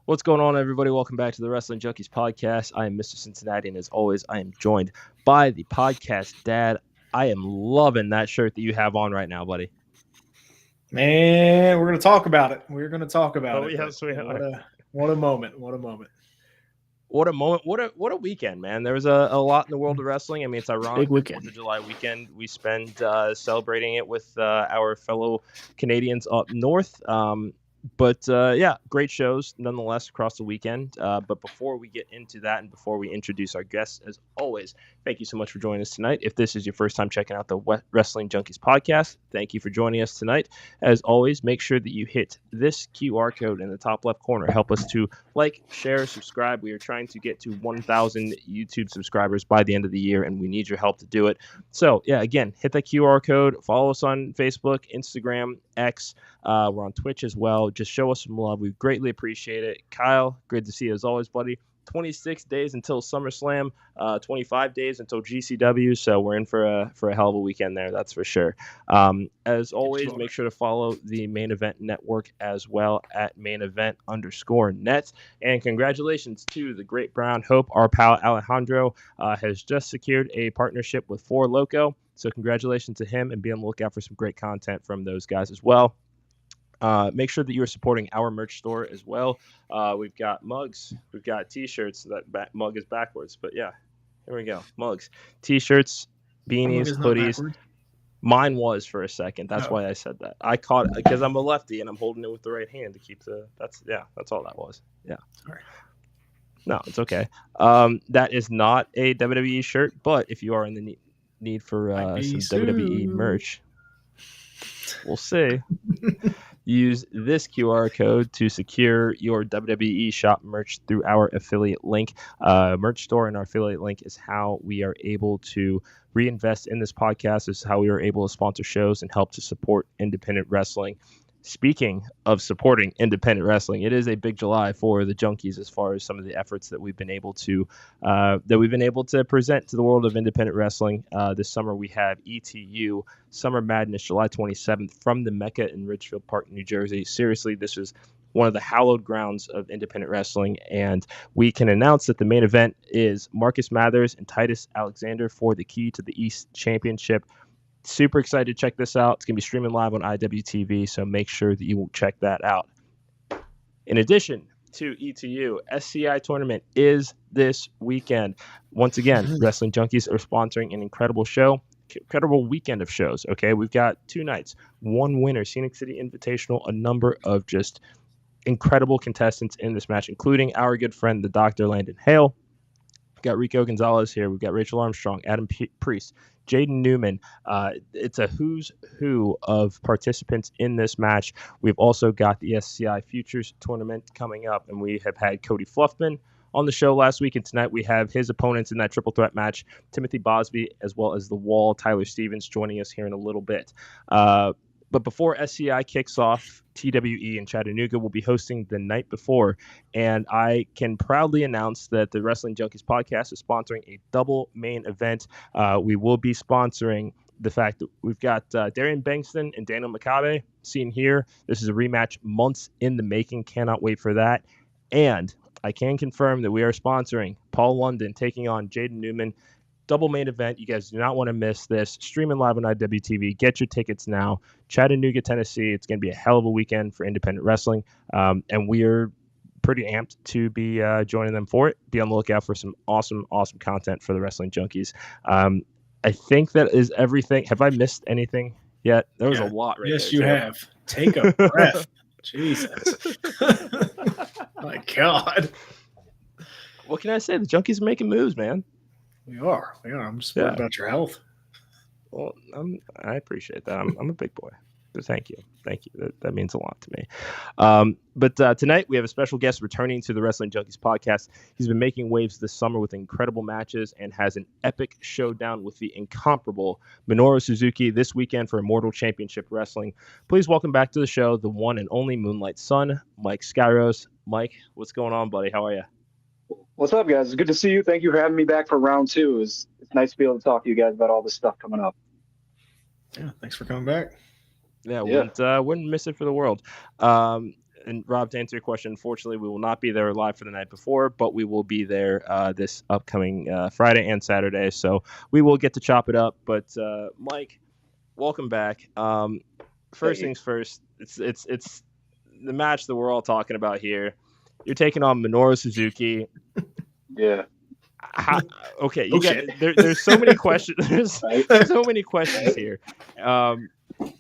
What's going on, everybody? Welcome back to the Wrestling Junkies podcast. I am Mr. Cincinnati, and as always, I am joined by the podcast dad. I am loving that shirt that you have on right now, buddy. Man, we're going to talk about it. We're going to talk about it. Yes, we are. What a moment. What a moment. What a moment. What a weekend, man. There was a lot in the world of wrestling. I mean, it's ironic. Big weekend. 4th of July weekend. We spend celebrating it with our fellow Canadians up north. But great shows nonetheless across the weekend. But before we get into that and before we introduce our guests, as always, thank you so much for joining us tonight. If this is your first time checking out the Wrestling Junkies podcast, thank you for joining us tonight. As always, make sure that you hit this QR code in the top left corner. Help us to like, share, subscribe. We are trying to get to 1,000 YouTube subscribers by the end of the year, and we need your help to do it. So, again, hit that QR code. Follow us on Facebook, Instagram, X. We're on Twitch as well. Just show us some love. We greatly appreciate it. Kyle, good to see you as always, buddy. 26 days until SummerSlam, 25 days until GCW. So we're in for a hell of a weekend there, that's for sure. As always, make sure to follow the Main Event Network as well at mainevent_net. And congratulations to the Great Brown Hope. Our pal Alejandro has just secured a partnership with 4Loco. So congratulations to him, and be on the lookout for some great content from those guys as well. Make sure that you are supporting our merch store as well. We've got mugs, we've got t-shirts. That mug is backwards, but yeah, here we go. Mugs, t-shirts, beanies, hoodies. Mine was for a second. That's why I said that. I caught it because I'm a lefty and I'm holding it with the right hand to keep that's all that was. Yeah. Sorry. No, it's okay. That is not a WWE shirt, but if you are in the need for some WWE merch, we'll see. Use this QR code to secure your WWE shop merch through our affiliate link. Merch store and our affiliate link is how we are able to reinvest in this podcast. This is how we are able to sponsor shows and help to support independent wrestling. Speaking of supporting independent wrestling, it is a big July for the Junkies as far as some of the efforts that we've been able to present to the world of independent wrestling. This summer we have ETU Summer Madness, July 27th, from the Mecca in Ridgefield Park, New Jersey. Seriously, this is one of the hallowed grounds of independent wrestling, and we can announce that the main event is Marcus Mathers and Titus Alexander for the Key to the East Championship. Super excited to check this out. It's going to be streaming live on IWTV, so make sure that you will check that out. In addition to ETU, SCI tournament is this weekend. Once again, Wrestling Junkies are sponsoring an incredible weekend of shows. Okay, we've got 2 nights, 1 winner, Scenic City Invitational, a number of just incredible contestants in this match, including our good friend, the Dr. Landon Hale. We've got Rico Gonzalez here. We've got Rachel Armstrong, Adam Priest, Jaden Newman. It's a who's who of participants in this match. We've also got the SCI Futures Tournament coming up, and we have had Cody Fluffman on the show last week, and tonight we have his opponents in that triple threat match, Timothy Bosby, as well as The Wall, Tyler Stevens, joining us here in a little bit. But before SCI kicks off, TWE in Chattanooga will be hosting the night before, and I can proudly announce that the Wrestling Junkies podcast is sponsoring a double main event. We will be sponsoring the fact that we've got Darian Bankston and Daniel McCabe seen here. This is a rematch months in the making. Cannot wait for that. And I can confirm that we are sponsoring Paul London taking on Jaden Newman. Double main event. You guys do not want to miss this. Streaming live on IWTV. Get your tickets now. Chattanooga, Tennessee. It's going to be a hell of a weekend for independent wrestling. And we are pretty amped to be joining them for it. Be on the lookout for some awesome content for the Wrestling Junkies. I think that is everything. Have I missed anything yet? There was a lot right yes, there. Yes, you have. Take a breath. Jesus. My God. What can I say? The Junkies are making moves, man. We are. I'm just worried about your health. Well, I appreciate that. I'm a big boy. So thank you. That means a lot to me. But tonight we have a special guest returning to the Wrestling Junkies podcast. He's been making waves this summer with incredible matches and has an epic showdown with the incomparable Minoru Suzuki this weekend for Immortal Championship Wrestling. Please welcome back to the show the one and only Moonlight Son, Mike Skyros. Mike, what's going on, buddy? How are you? What's up, guys? It's good to see you. Thank you for having me back for round 2. It's nice to be able to talk to you guys about all this stuff coming up. Yeah, thanks for coming back. Yeah. Wouldn't miss it for the world. and Rob, to answer your question, unfortunately, we will not be there live for the night before, but we will be there this upcoming Friday and Saturday. So we will get to chop it up. But Mike, welcome back. First things first, it's the match that we're all talking about here. You're taking on Minoru Suzuki. Yeah. Okay, there's so many questions. There's so many questions here.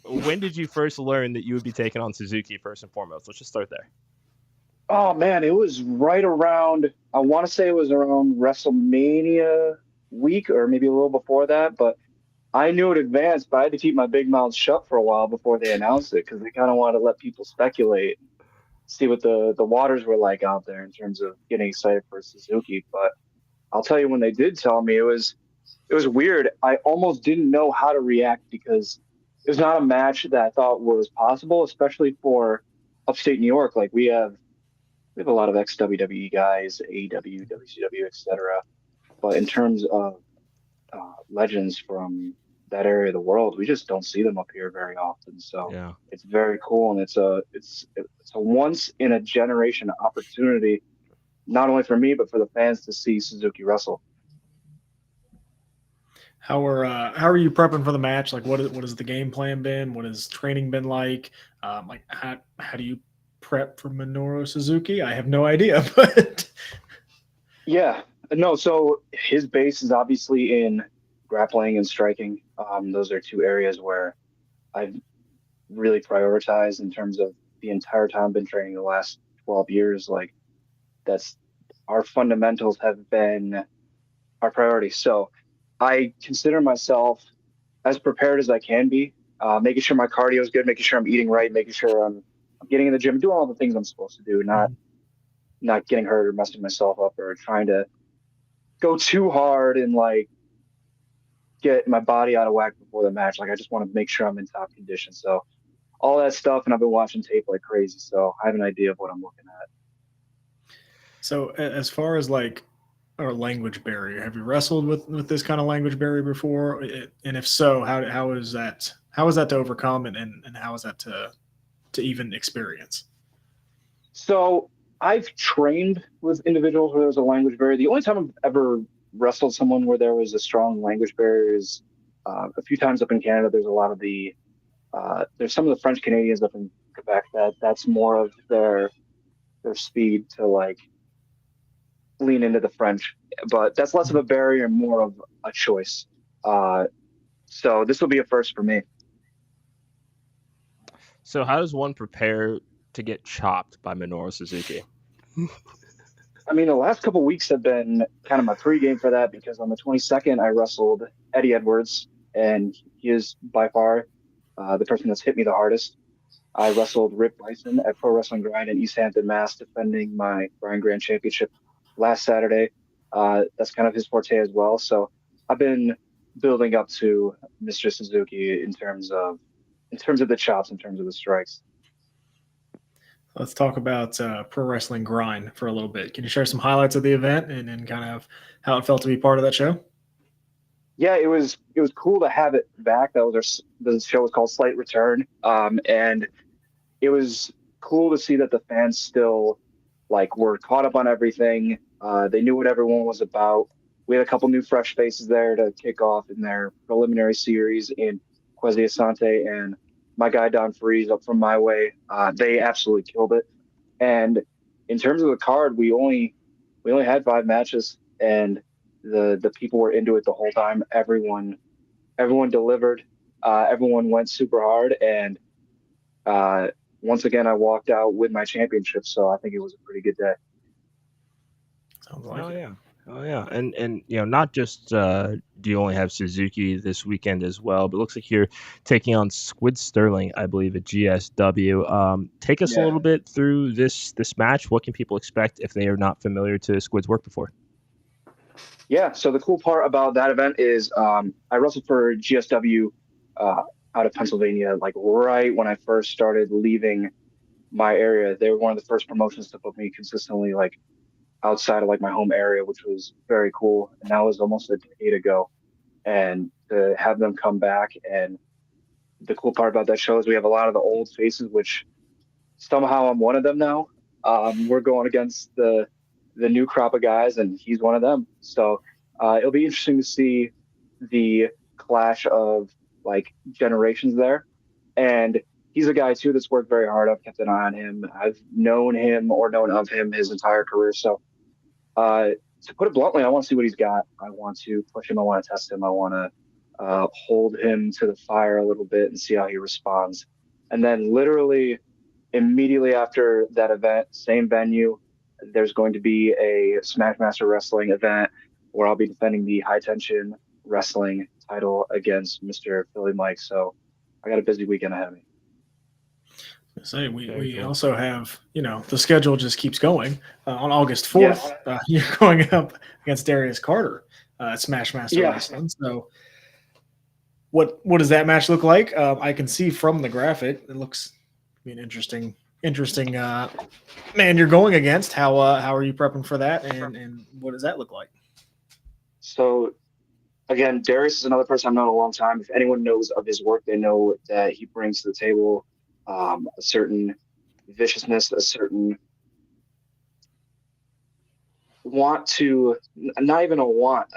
When did you first learn that you would be taking on Suzuki first and foremost? Let's just start there. Oh man, it was right around, I want to say it was around WrestleMania week or maybe a little before that, but I knew in advance, but I had to keep my big mouth shut for a while before they announced it because they kind of wanted to let people speculate, see what the waters were like out there in terms of getting excited for Suzuki. But I'll tell you, when they did tell me, it was weird. I almost didn't know how to react because it was not a match that I thought was possible, especially for upstate New York. Like we have a lot of ex-WWE guys, AEW, WCW, etc. But in terms of legends from that area of the world, we just don't see them up here very often. So It's very cool, and it's a once in a generation opportunity, not only for me but for the fans to see Suzuki wrestle. How are you prepping for the match? Like, what has the game plan been? What has training been like? Like, how do you prep for Minoru Suzuki? I have no idea, but yeah, no. So his base is obviously in grappling and striking. Those are two areas where I've really prioritized in terms of the entire time I've been training the last 12 years. Like, that's our fundamentals have been our priority. So I consider myself as prepared as I can be, making sure my cardio is good, making sure I'm eating right, making sure I'm getting in the gym, doing all the things I'm supposed to do, not getting hurt or messing myself up or trying to go too hard and like get my body out of whack before the match. Like, I just want to make sure I'm in top condition. So all that stuff, and I've been watching tape like crazy, so I have an idea of what I'm looking at. So as far as like our language barrier, have you wrestled with this kind of language barrier before? And if so, how is that to overcome, and how is that to even experience? So I've trained with individuals where there's a language barrier. The only time I've ever wrestled someone where there was a strong language barrier is a few times up in Canada. There's a lot of there's some of the French Canadians up in Quebec that's more of their speed to like lean into the French, but that's less of a barrier and more of a choice. So this will be a first for me. So how does one prepare to get chopped by Minoru Suzuki? I mean, the last couple of weeks have been kind of my pregame for that, because on the 22nd, I wrestled Eddie Edwards, and he is by far the person that's hit me the hardest. I wrestled Rip Bison at Pro Wrestling Grind in East Hampton, Mass, defending my Grind Grand Championship last Saturday. That's kind of his forte as well. So I've been building up to Mr. Suzuki in terms of the chops, in terms of the strikes. Let's talk about Pro Wrestling Grind for a little bit. Can you share some highlights of the event and kind of how it felt to be part of that show? Yeah, it was cool to have it back. The show was called Slight Return, and it was cool to see that the fans still were caught up on everything. They knew what everyone was about. We had a couple new fresh faces there to kick off in their preliminary series in Kwesi Asante and my guy Don Freeze up from my way. They absolutely killed it. And in terms of the card, we only had 5 matches, and the people were into it the whole time. Everyone delivered. Everyone went super hard, and once again, I walked out with my championship. So I think it was a pretty good day. Sounds like it. Yeah. Oh yeah, and not just do you only have Suzuki this weekend as well, but it looks like you're taking on Squid Sterling, I believe, at GSW. Take us a little bit through this match. What can people expect if they are not familiar to Squid's work before? Yeah, so the cool part about that event is I wrestled for GSW out of Pennsylvania, right when I first started leaving my area. They were one of the first promotions to put me consistently outside of my home area, which was very cool. And that was almost a decade ago. And to have them come back, and the cool part about that show is we have a lot of the old faces, which somehow I'm one of them now. We're going against the new crop of guys, and he's one of them. So it'll be interesting to see the clash of like generations there. And he's a guy too that's worked very hard. I've kept an eye on him. I've known him or known of him his entire career. So to put it bluntly, I want to see what he's got. I want to push him. I want to test him. I want to hold him to the fire a little bit and see how he responds. And then literally immediately after that event, same venue, there's going to be a Smashmaster Wrestling event where I'll be defending the high tension wrestling title against Mr. Philly Mike. So I got a busy weekend ahead of me. Say we also have, the schedule just keeps going. On August 4th, you're going up against Darius Carter at Smashmaster Wrestling. So what does that match look like? I can see from the graphic, it looks an interesting man you're going against. How are you prepping for that, and what does that look like? So again, Darius is another person I've known a long time. If anyone knows of his work, they know that he brings to the table a certain viciousness, a certain a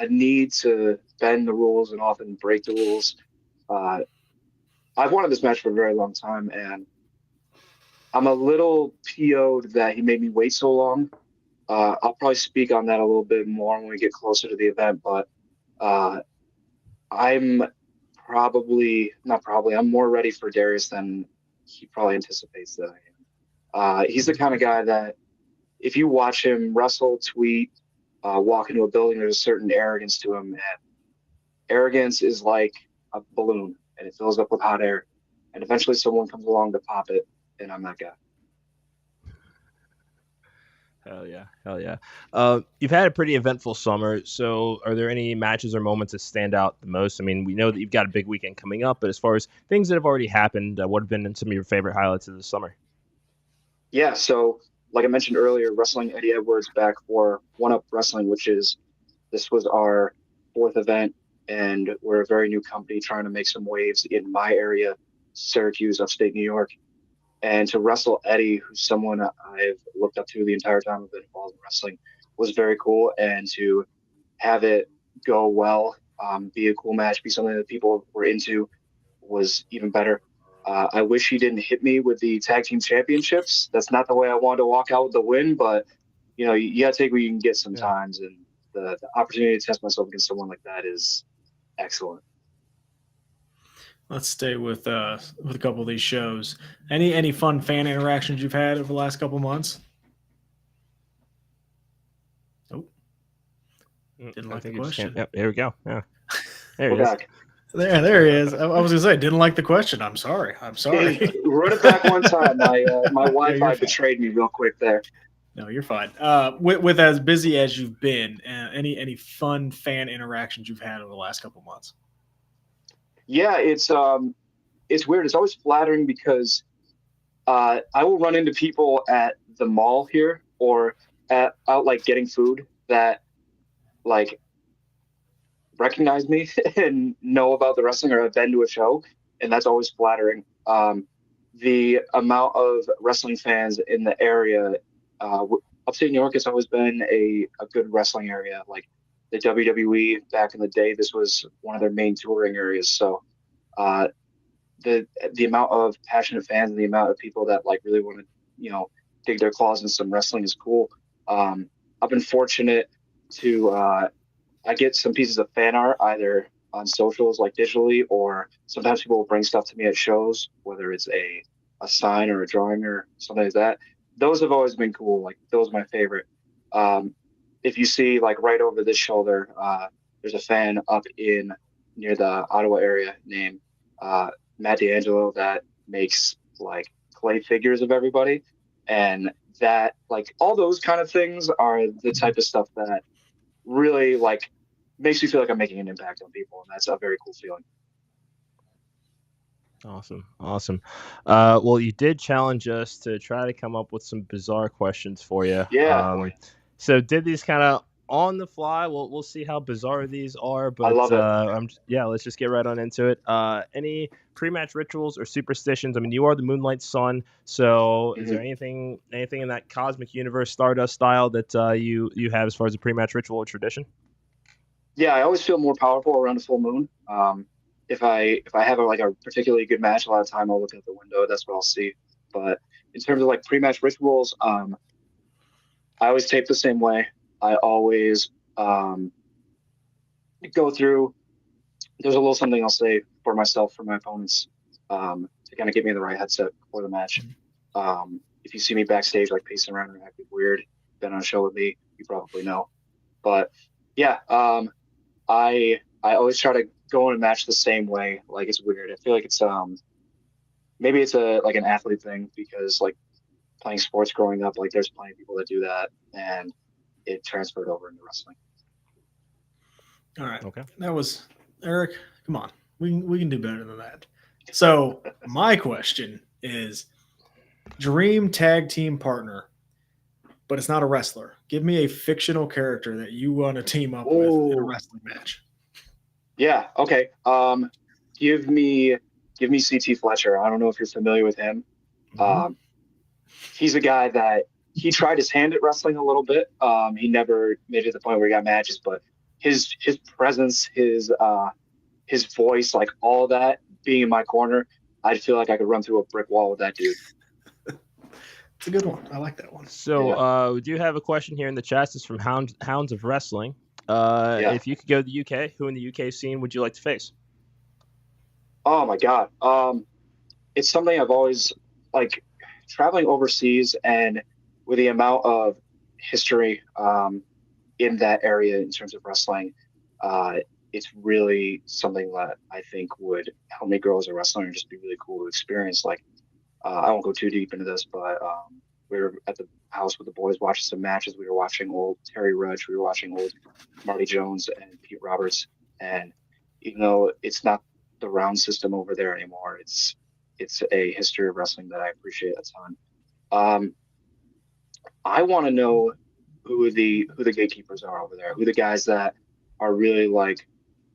need to bend the rules and often break the rules. I've wanted this match for a very long time, and I'm a little PO'd that he made me wait so long. I'll probably speak on that a little bit more when we get closer to the event, but I'm more ready for Darius than he probably anticipates that I am. He's the kind of guy that if you watch him wrestle, tweet, walk into a building, there's a certain arrogance to him. And arrogance is like a balloon, and it fills up with hot air. And eventually someone comes along to pop it, and I'm that guy. Hell yeah. You've had a pretty eventful summer. So are there any matches or moments that stand out the most? I mean, we know that you've got a big weekend coming up, but as far as things that have already happened, what have been some of your favorite highlights of the summer? Yeah, so like I mentioned earlier, wrestling Eddie Edwards back for One Up Wrestling, this was our 4th event, and we're a very new company trying to make some waves in my area, Syracuse, upstate New York. And to wrestle Eddie, who's someone I've looked up to the entire time I've been involved in wrestling, was very cool. And to have it go well, be a cool match, be something that people were into, was even better. I wish he didn't hit me with the tag team championships. That's not the way I wanted to walk out with the win, but you got to take what you can get sometimes. And the opportunity to test myself against someone like that is excellent. Let's stay with a couple of these shows. Any fun fan interactions you've had over the last couple months? Nope. Didn't like the question. Yep, here we go. Yeah. There he is. There he is. I was gonna say, didn't like the question. I'm sorry. Hey, run it back one time. My Wi-Fi betrayed me real quick there. No, you're fine. With as busy as you've been, any fun fan interactions you've had over the last couple months? Yeah, it's weird. It's always flattering because I will run into people at the mall here or out like getting food that like recognize me and know about the wrestling or have been to a show, and that's always flattering. The amount of wrestling fans in the area, upstate New York has always been a good wrestling area. Like the WWE back in the day, this was one of their main touring areas. So the amount of passionate fans and the amount of people that like really want to, dig their claws in some wrestling is cool. I've been fortunate to I get some pieces of fan art either on socials like digitally, or sometimes people will bring stuff to me at shows, whether it's a sign or a drawing or something like that. Those have always been cool. Like those are my favorite. If you see like right over this shoulder, there's a fan up in near the Ottawa area named Matt D'Angelo that makes like clay figures of everybody. And that like all those kind of things are the type of stuff that really like makes me feel like I'm making an impact on people. And that's a very cool feeling. Awesome. Well, you did challenge us to try to come up with some bizarre questions for you. Yeah. So did these kind of on the fly. We'll see how bizarre these are, but I love it. Let's just get right on into it. Any pre-match rituals or superstitions? I mean, you are the Moonlight Son, so is there anything in that cosmic universe Stardust style that you have as far as a pre-match ritual or tradition? Yeah, I always feel more powerful around a full moon. If I have a particularly good match, a lot of time I'll look out the window. That's what I'll see. But in terms of like pre-match rituals, I always tape the same way. I always go through. There's a little something I'll say for myself, for my opponents, to kind of get me in the right headset before the match. If you see me backstage like pacing around and acting weird, been on a show with me, you probably know. But yeah, I always try to go in a match the same way. Like, it's weird. I feel like it's maybe it's like an athlete thing, because like playing sports growing up, like there's plenty of people that do that, and it transferred over into wrestling. All right. Okay. That was Eric. Come on, we can do better than that. So my question is, dream tag team partner, but it's not a wrestler. Give me a fictional character that you want to team up with in a wrestling match. Yeah. Okay. Give me CT Fletcher. I don't know if you're familiar with him. He's a guy that he tried his hand at wrestling a little bit. He never made it to the point where he got matches, but his presence, his voice, like all that being in my corner, I feel like I could run through a brick wall with that dude. It's a good one. I like that one. So we do have a question here in the chat. It's from Hounds of Wrestling. If you could go to the UK, who in the UK scene would you like to face? Oh my God. It's something I've always like, traveling overseas, and with the amount of history in that area in terms of wrestling, it's really something that I think would help me grow as a wrestler and just be really cool to experience. Like, I won't go too deep into this, but we were at the house with the boys watching some matches. We were watching old Terry Rudge. We were watching old Marty Jones and Pete Roberts. And even though it's not the round system over there anymore, it's a history of wrestling that I appreciate a ton. I want to know who the gatekeepers are over there, who the guys that are really like,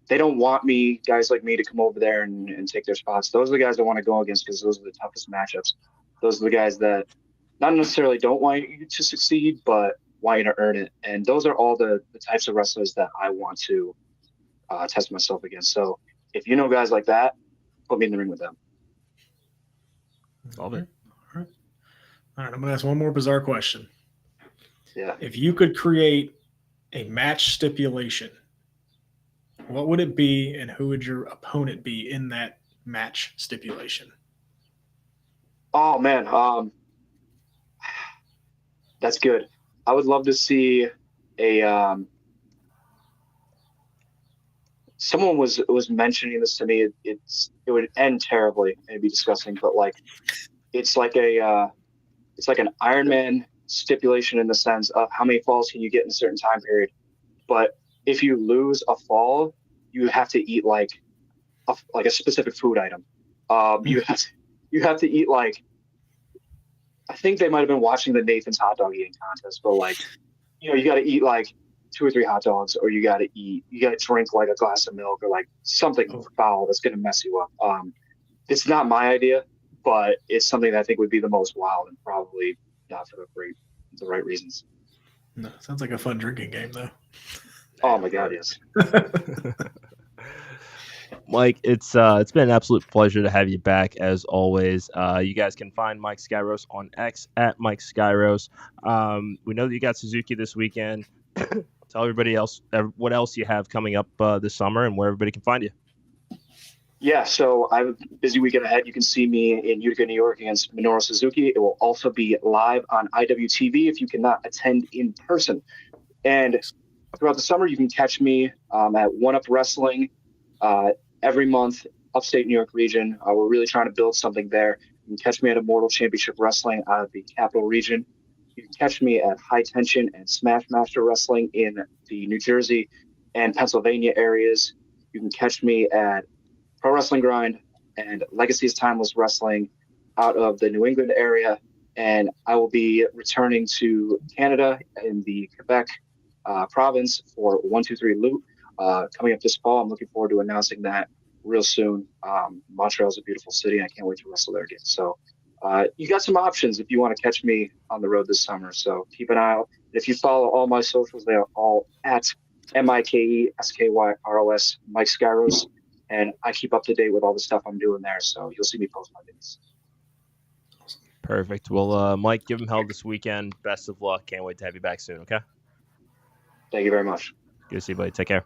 they don't want guys like me to come over there and take their spots. Those are the guys I want to go against, because those are the toughest matchups. Those are the guys that not necessarily don't want you to succeed, but want you to earn it. And those are all the types of wrestlers that I want to test myself against. So if you know guys like that, put me in the ring with them. Love it. All right. I'm going to ask one more bizarre question. Yeah. If you could create a match stipulation, what would it be, and who would your opponent be in that match stipulation? Oh man, that's good. I would love to see a. Someone was mentioning this to me. It would end terribly and it'd be disgusting, but like, it's like an Iron Man stipulation in the sense of how many falls can you get in a certain time period, but if you lose a fall, you have to eat like a specific food item. You have to eat like, I think they might have been watching the Nathan's hot dog eating contest, but like, you got to eat like 2 or 3 hot dogs, or you got to drink like a glass of milk, or like something foul that's going to mess you up. It's not my idea, but it's something that I think would be the most wild, and probably not for the right reasons. No, sounds like a fun drinking game though. Oh my God, yes. Mike, it's been an absolute pleasure to have you back as always. You guys can find Mike Skyros on X at Mike Skyros. We know that you got Suzuki this weekend. Tell everybody else what else you have coming up this summer and where everybody can find you. Yeah, so I have a busy weekend ahead. You can see me in Utica, New York against Minoru Suzuki. It will also be live on IWTV if you cannot attend in person. And throughout the summer, you can catch me at One Up Wrestling every month, upstate New York region. We're really trying to build something there. You can catch me at Immortal Championship Wrestling out of the Capital region. You can catch me at High Tension and Smash Master Wrestling in the New Jersey and Pennsylvania areas. You can catch me at Pro Wrestling Grind and Legacy's Timeless Wrestling out of the New England area. And I will be returning to Canada in the Quebec province for 123 Loot coming up this fall. I'm looking forward to announcing that real soon. Montreal is a beautiful city. I can't wait to wrestle there again. So you got some options if you want to catch me on the road this summer. So keep an eye out. If you follow all my socials, they are all at MikeSkyros, Mike Skyros. And I keep up to date with all the stuff I'm doing there. So you'll see me post my videos. Perfect. Well, Mike, give him hell this weekend. Best of luck. Can't wait to have you back soon, okay? Thank you very much. Good to see you, buddy. Take care.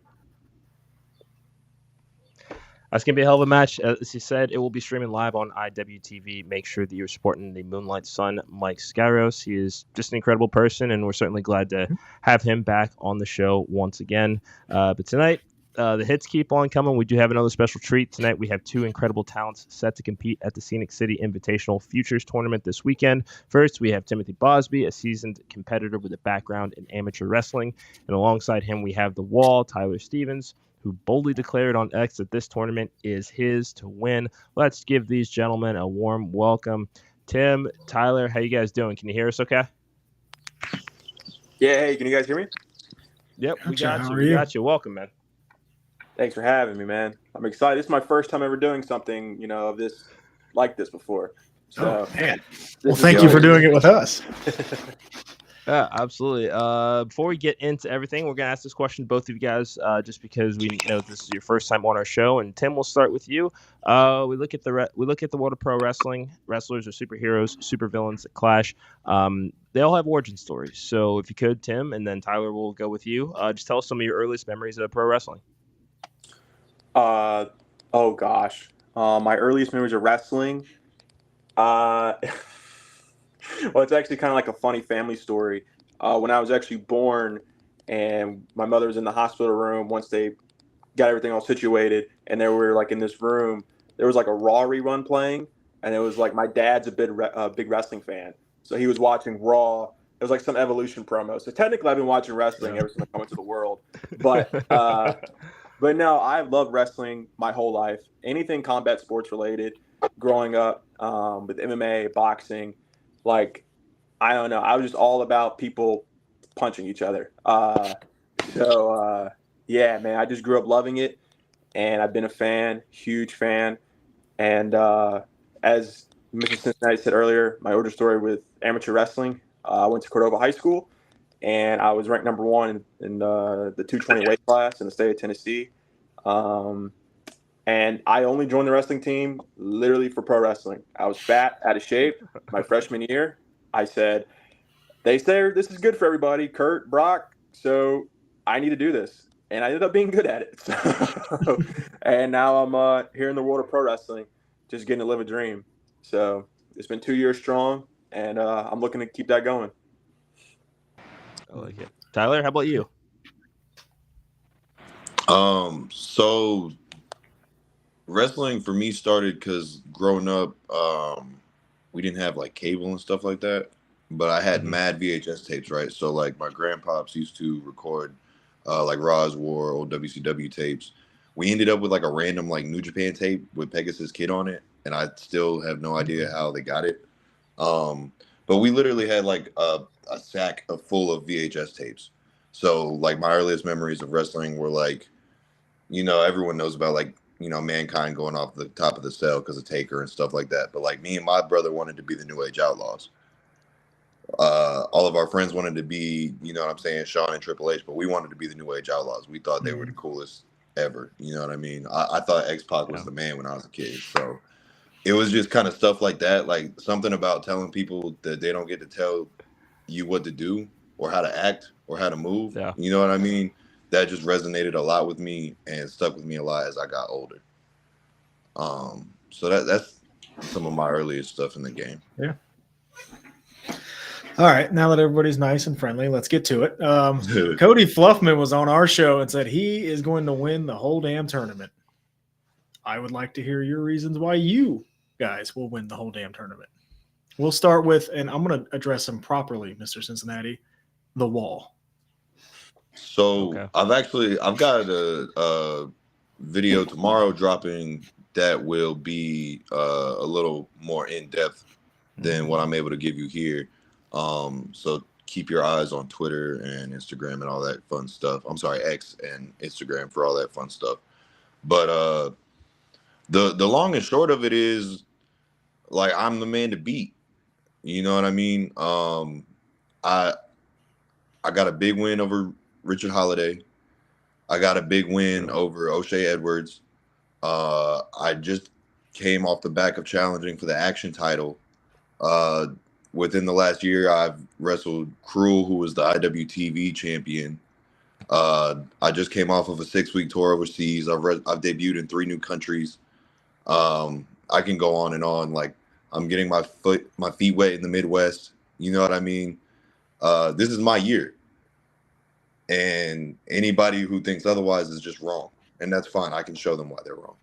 That's going to be a hell of a match. As he said, it will be streaming live on IWTV. Make sure that you're supporting the Moonlight Son, Mike Skyros. He is just an incredible person, and we're certainly glad to have him back on the show once again. But tonight, the hits keep on coming. We do have another special treat. Tonight, we have two incredible talents set to compete at the Scenic City Invitational Futures Tournament this weekend. First, we have Timothy Bosby, a seasoned competitor with a background in amateur wrestling. And alongside him, we have The Wall, Tyler Stevens, who boldly declared on X that this tournament is his to win. Let's give these gentlemen a warm welcome. Tim, Tyler, how you guys doing? Can you hear us okay? Yeah, hey, can you guys hear me? Yep, Gotcha. we got How you. are We you? got you. Welcome, man. Thanks for having me, man. I'm excited. This is my first time ever doing something, of this like this before. So, man. this Well, is thank you good. for doing it with us. Yeah, absolutely. Before we get into everything, we're gonna ask this question to both of you guys, just because we know this is your first time on our show. And Tim, we'll start with you. We look at the world of pro wrestling. Wrestlers are superheroes, supervillains that clash. They all have origin stories. So if you could, Tim, and then Tyler, will go with you. Just tell us some of your earliest memories of pro wrestling. Oh gosh. My earliest memories of wrestling. Well, it's actually kind of like a funny family story. When I was actually born, and my mother was in the hospital room once they got everything all situated, and they were like in this room. There was like a Raw rerun playing, and it was like my dad's a big wrestling fan, so he was watching Raw. It was like some Evolution promo. So technically, I've been watching wrestling ever since I come into the world. But no, I've loved wrestling my whole life. Anything combat sports related. Growing up with MMA, boxing. Like, I don't know. I was just all about people punching each other. Yeah, man, I just grew up loving it, and I've been a fan, huge fan. And as Mr. Cincinnati said earlier, my origin story with amateur wrestling, I went to Cordova High School, and I was ranked number one in the 220 weight class in the state of Tennessee. And I only joined the wrestling team literally for pro wrestling. I was fat, out of shape. My freshman year, I said, they say this is good for everybody, Kurt, Brock, so I need to do this. And I ended up being good at it. So, and now I'm here in the world of pro wrestling, just getting to live a dream. So it's been 2 years strong, and I'm looking to keep that going. I like it. Tyler, how about you? So wrestling for me started because growing up, we didn't have like cable and stuff like that, but I had mad VHS tapes, right? So like my grandpops used to record like Raw's War, old WCW tapes. We ended up with like a random like New Japan tape with Pegasus Kid on it, and I still have no idea how they got it. But we literally had like a sack full of VHS tapes. So like my earliest memories of wrestling were like, everyone knows about like, Mankind going off the top of the cell because of Taker and stuff like that. But like me and my brother wanted to be the New Age Outlaws. All of our friends wanted to be, Shawn and Triple H, but we wanted to be the New Age Outlaws. We thought they were the coolest ever. You know what I mean? I thought X-Pac was the man when I was a kid. So it was just kind of stuff like that. Like something about telling people that they don't get to tell you what to do or how to act or how to move. Yeah. You know what I mean? That just resonated a lot with me and stuck with me a lot as I got older. So that's some of my earliest stuff in the game. Yeah. All right. Now that everybody's nice and friendly, let's get to it. Cody Fluffman was on our show and said he is going to win the whole damn tournament. I would like to hear your reasons why you guys will win the whole damn tournament. We'll start with, and I'm going to address him properly, Mr. Cincinnati, The Wall. So Okay. I've got a video tomorrow dropping that will be a little more in depth than what I'm able to give you here. So keep your eyes on Twitter and Instagram and all that fun stuff. I'm sorry, X and Instagram for all that fun stuff. But the long and short of it is, like, I'm the man to beat. You know what I mean? I got a big win over Richard Holiday. I got a big win over O'Shea Edwards. I just came off the back of challenging for the Action title. Within the last year, I've wrestled Cruel, who was the IWTV champion. I just came off of a 6-week tour overseas. I've debuted in 3 new countries. I can go on and on. Like, I'm getting my feet wet in the Midwest. You know what I mean? This is my year. And anybody who thinks otherwise is just wrong. And that's fine. I can show them why they're wrong.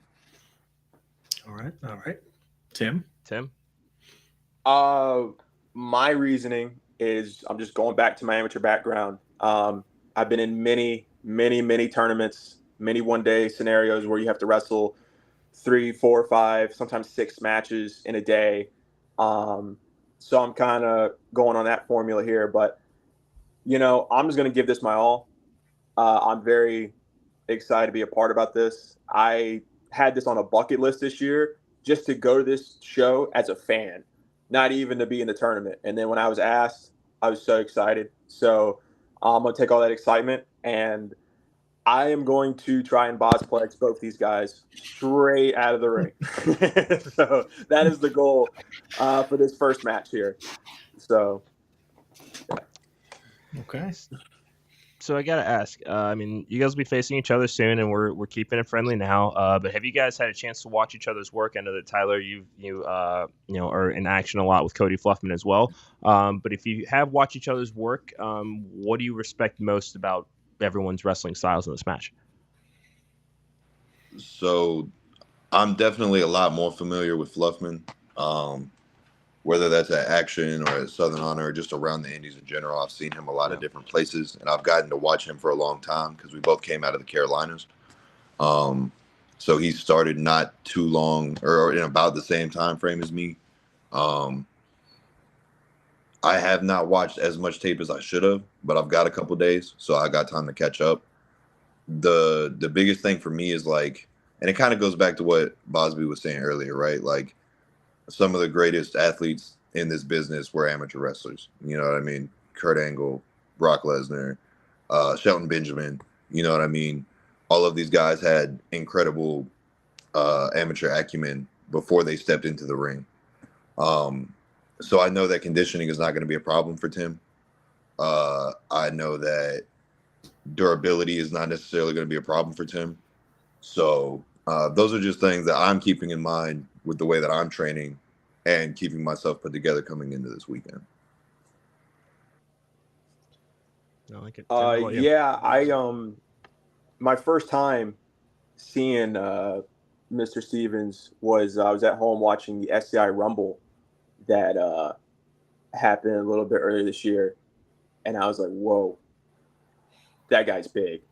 All right. Tim? My reasoning is, I'm just going back to my amateur background. I've been in many, many, many tournaments, many one-day scenarios where you have to wrestle 3, 4, 5, sometimes 6 matches in a day. So I'm kind of going on that formula here, but I'm just going to give this my all. I'm very excited to be a part about this. I had this on a bucket list this year, just to go to this show as a fan, not even to be in the tournament. And then when I was asked, I was so excited. So I'm going to take all that excitement, and I am going to try and Bosplex both these guys straight out of the ring. So that is the goal for this first match here. So, yeah. Okay. So I gotta ask. You guys will be facing each other soon, and we're keeping it friendly now. But have you guys had a chance to watch each other's work? I know that Tyler, you are in action a lot with Cody Fluffman as well. But if you have watched each other's work, what do you respect most about everyone's wrestling styles in this match? So I'm definitely a lot more familiar with Fluffman, whether that's at Action or at Southern Honor or just around the Indies in general. I've seen him a lot of different places, and I've gotten to watch him for a long time because we both came out of the Carolinas. So he started not too long, or in about the same time frame as me. I have not watched as much tape as I should have, but I've got a couple days, so I got time to catch up. The biggest thing for me is, like, and it kind of goes back to what Bosby was saying earlier, right? Like, some of the greatest athletes in this business were amateur wrestlers. You know what I mean? Kurt Angle, Brock Lesnar, Shelton Benjamin. You know what I mean? All of these guys had incredible amateur acumen before they stepped into the ring. So I know that conditioning is not going to be a problem for Tim. I know that durability is not necessarily going to be a problem for Tim. So those are just things that I'm keeping in mind with the way that I'm training and keeping myself put together coming into this weekend. I like it. My first time seeing Mr. Stevens was I was at home watching the SCI Rumble that happened a little bit earlier this year, and I was like, whoa, that guy's big.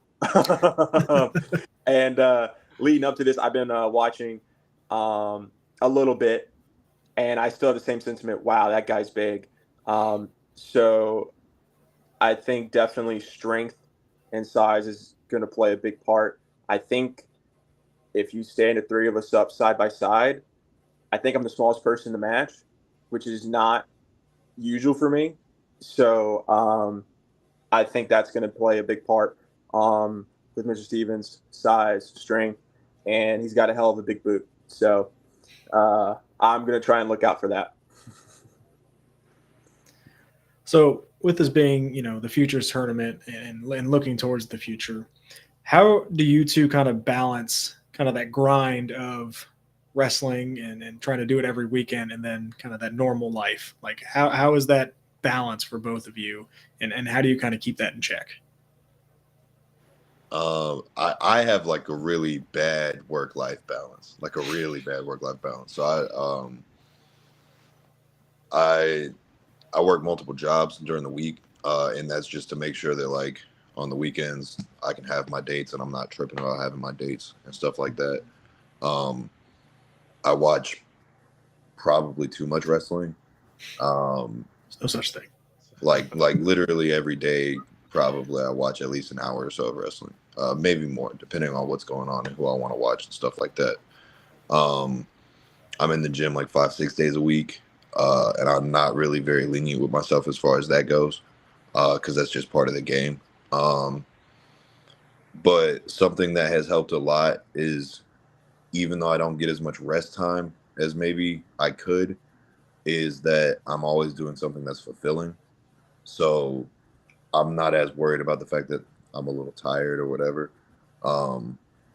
And leading up to this, I've been watching a little bit, and I still have the same sentiment. Wow, that guy's big. So I think definitely strength and size is going to play a big part. I think if you stand the 3 of us up side by side, I think I'm the smallest person in the match, which is not usual for me. So I think that's going to play a big part with Mr. Stevens' size, strength, and he's got a hell of a big boot. So I'm going to try and look out for that. So with this being, the Futures tournament and looking towards the future, how do you two kind of balance kind of that grind of wrestling and trying to do it every weekend and then kind of that normal life? Like how is that balance for both of you, and how do you kind of keep that in check? I have like a really bad work-life balance, So I work multiple jobs during the week, and that's just to make sure that, like, on the weekends I can have my dates and I'm not tripping about having my dates and stuff like that. I watch probably too much wrestling. No such thing. Like literally every day, probably I watch at least an hour or so of wrestling, maybe more, depending on what's going on and who I want to watch and stuff like that. I'm in the gym like 5-6 days a week, and I'm not really very lenient with myself as far as that goes, because that's just part of the game. But something that has helped a lot is, even though I don't get as much rest time as maybe I could, is that I'm always doing something that's fulfilling. So I'm not as worried about the fact that I'm a little tired or whatever,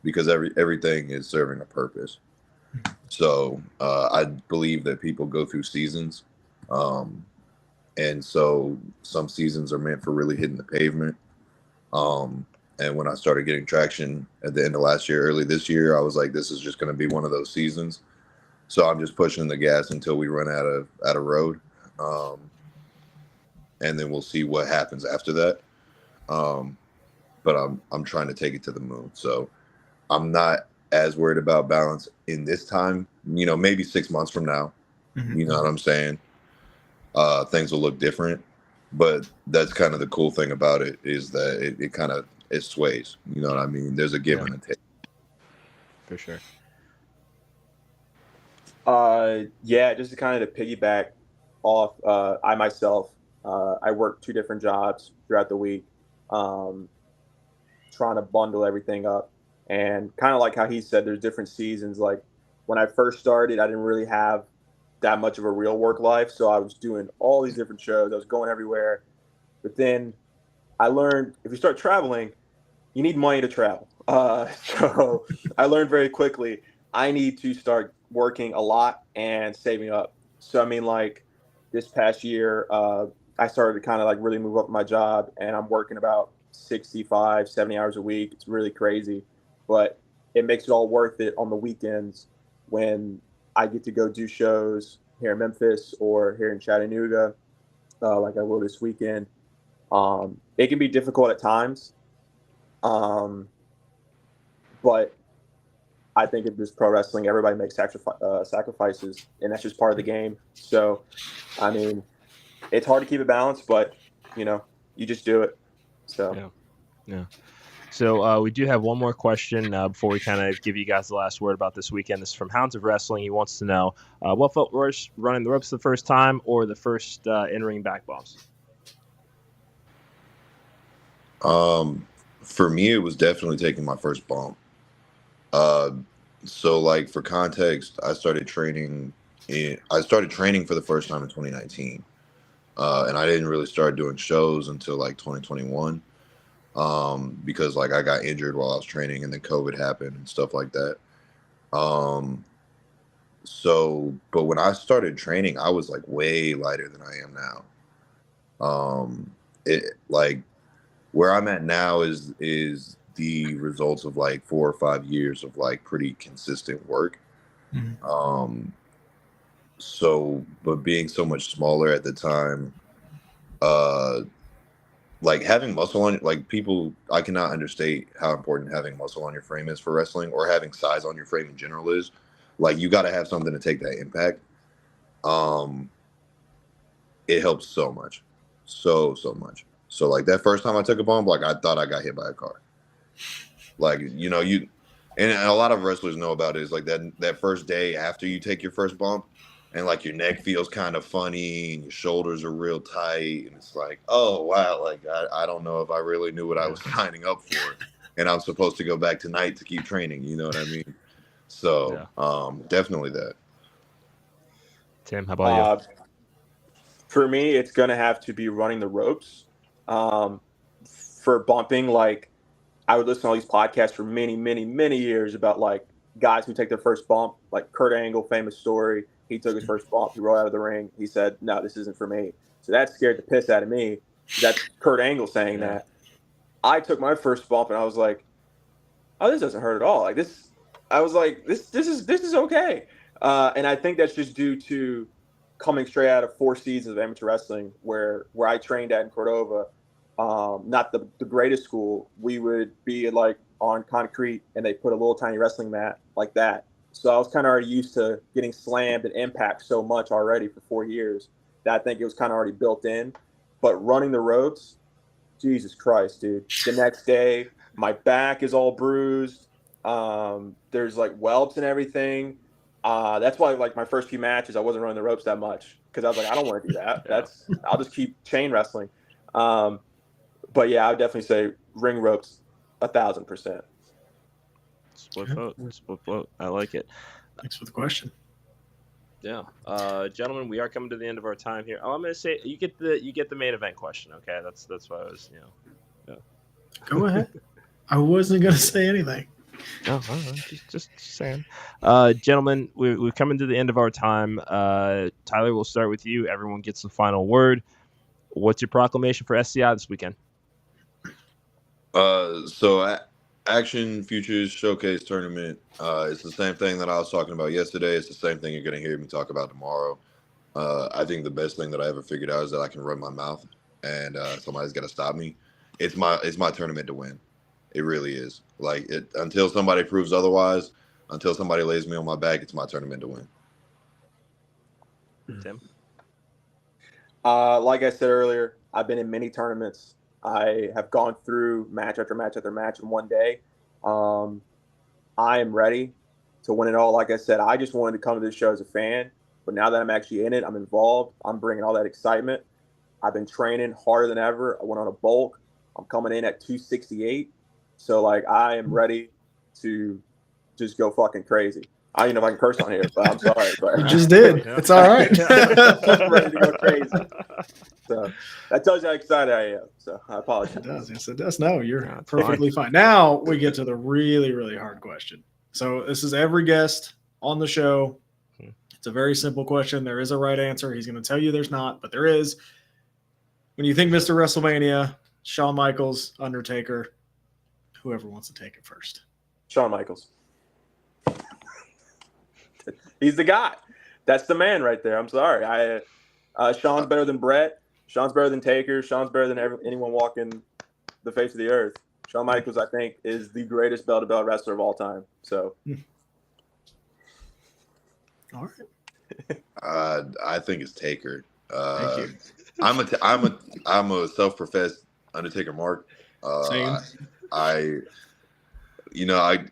because everything is serving a purpose. So I believe that people go through seasons, and so some seasons are meant for really hitting the pavement. And when I started getting traction at the end of last year, early this year, I was like, this is just going to be one of those seasons. So I'm just pushing the gas until we run out of road. And then we'll see what happens after that. But I'm trying to take it to the moon. So I'm not as worried about balance in this time. Maybe 6 months from now. You know what I'm saying? Things will look different. But that's kind of the cool thing about it, is that it sways. You know what I mean? There's a give and a take. For sure. Just to kind of piggyback off, I myself, I work 2 different jobs throughout the week, trying to bundle everything up. And kind of like how he said, there's different seasons. Like when I first started, I didn't really have that much of a real work life. So I was doing all these different shows. I was going everywhere. But then I learned, if you start traveling, you need money to travel. So I learned very quickly, I need to start working a lot and saving up. So, I mean, like this past year, I started to kind of like really move up my job, and I'm working about 65, 70 hours a week. It's really crazy, but it makes it all worth it on the weekends when I get to go do shows here in Memphis or here in Chattanooga, like I will this weekend. It can be difficult at times, but I think in this pro wrestling, everybody makes sacrifices, and that's just part of the game. So, I mean, it's hard to keep it balanced, but you just do it. So, yeah. So we do have one more question before we kind of give you guys the last word about this weekend. This is from Hounds of Wrestling. He wants to know what felt worse, running the ropes the first time or the first in-ring back bombs? For me, it was definitely taking my first bump. So like for context, I started training for the first time in 2019. And I didn't really start doing shows until like 2021. Because like I got injured while I was training, and then COVID happened and stuff like that. But when I started training, I was like way lighter than I am now. It like where I'm at now is the results of like 4 or 5 years of like pretty consistent work. But being so much smaller at the time, like having muscle on, like people, I cannot understate how important having muscle on your frame is for wrestling, or having size on your frame in general is. Like you got to have something to take that impact. It helps so much, so much. So like that first time I took a bump, like I thought I got hit by a car. Like and a lot of wrestlers know about it, is like that first day after you take your first bump, and like your neck feels kind of funny and your shoulders are real tight, and it's like, oh wow, like I don't know if I really knew what I was signing up for, and I'm supposed to go back tonight to keep training, you know what I mean? So definitely that. Tim, how about you? For me, it's gonna have to be running the ropes. For bumping, like I would listen to all these podcasts for many, many, many years about like guys who take their first bump, like Kurt Angle, famous story. He took his first bump. He rolled out of the ring. He said, no, this isn't for me. So that scared the piss out of me. That's Kurt Angle saying that. I took my first bump and I was like, oh, this doesn't hurt at all. Like this, I was like, this is okay. And I think that's just due to coming straight out of 4 seasons of amateur wrestling, where I trained at in Cordova. Not the greatest school. We would be like on concrete, and they put a little tiny wrestling mat like that. So I was kind of already used to getting slammed and impact so much already for 4 years that I think it was kind of already built in. but running the ropes, Jesus Christ, dude. The next day, my back is all bruised. There's like welts and everything. That's why like my first few matches, I wasn't running the ropes that much because I was like, I don't want to do that. I'll just keep chain wrestling. But yeah, I would definitely say ring ropes 1,000%. Split vote. I like it. Thanks for the question. Yeah, gentlemen, we are coming to the end of our time here. I'm going to say you get the main event question. Okay, that's what I was Go ahead. I wasn't going to say anything. Oh, just saying. Gentlemen, we've come to the end of our time. Tyler, we'll start with you. Everyone gets the final word. What's your proclamation for SCI this weekend? Action Futures Showcase Tournament. It's the same thing that I was talking about yesterday. It's the same thing you're going to hear me talk about tomorrow. I think the best thing that I ever figured out is that I can run my mouth, and somebody's got to stop me. It's my tournament to win. It really is. Like until somebody proves otherwise, until somebody lays me on my back, it's my tournament to win. Tim? Like I said earlier, I've been in many tournaments. I have gone through match after match after match in one day. I am ready to win it all. Like I said, I just wanted to come to this show as a fan, but now that I'm actually in it, I'm involved. I'm bringing all that excitement. I've been training harder than ever. I went on a bulk. I'm coming in at 268. So, like, I am ready to just go fucking crazy. I don't even know if I can curse on here, but I'm sorry. But You just did. It's all right. I'm ready to go crazy. So that tells you how excited I am. So I apologize. It does. Yes, it does. No, you're perfectly fine. Now we get to the really, really hard question. So this is every guest on the show. It's a very simple question. There is a right answer. He's going to tell you there's not, but there is. When you think Mr. WrestleMania, Shawn Michaels, Undertaker, whoever wants to take it first. Shawn Michaels. He's the guy. That's the man right there. I'm sorry. Shawn's better than Brett. Shawn's better than Taker. Shawn's better than anyone walking the face of the earth. Shawn Michaels, I think, is the greatest bell-to-bell wrestler of all time. So, all right. I think it's Taker. Thank you. I'm a self-professed Undertaker mark. Same. I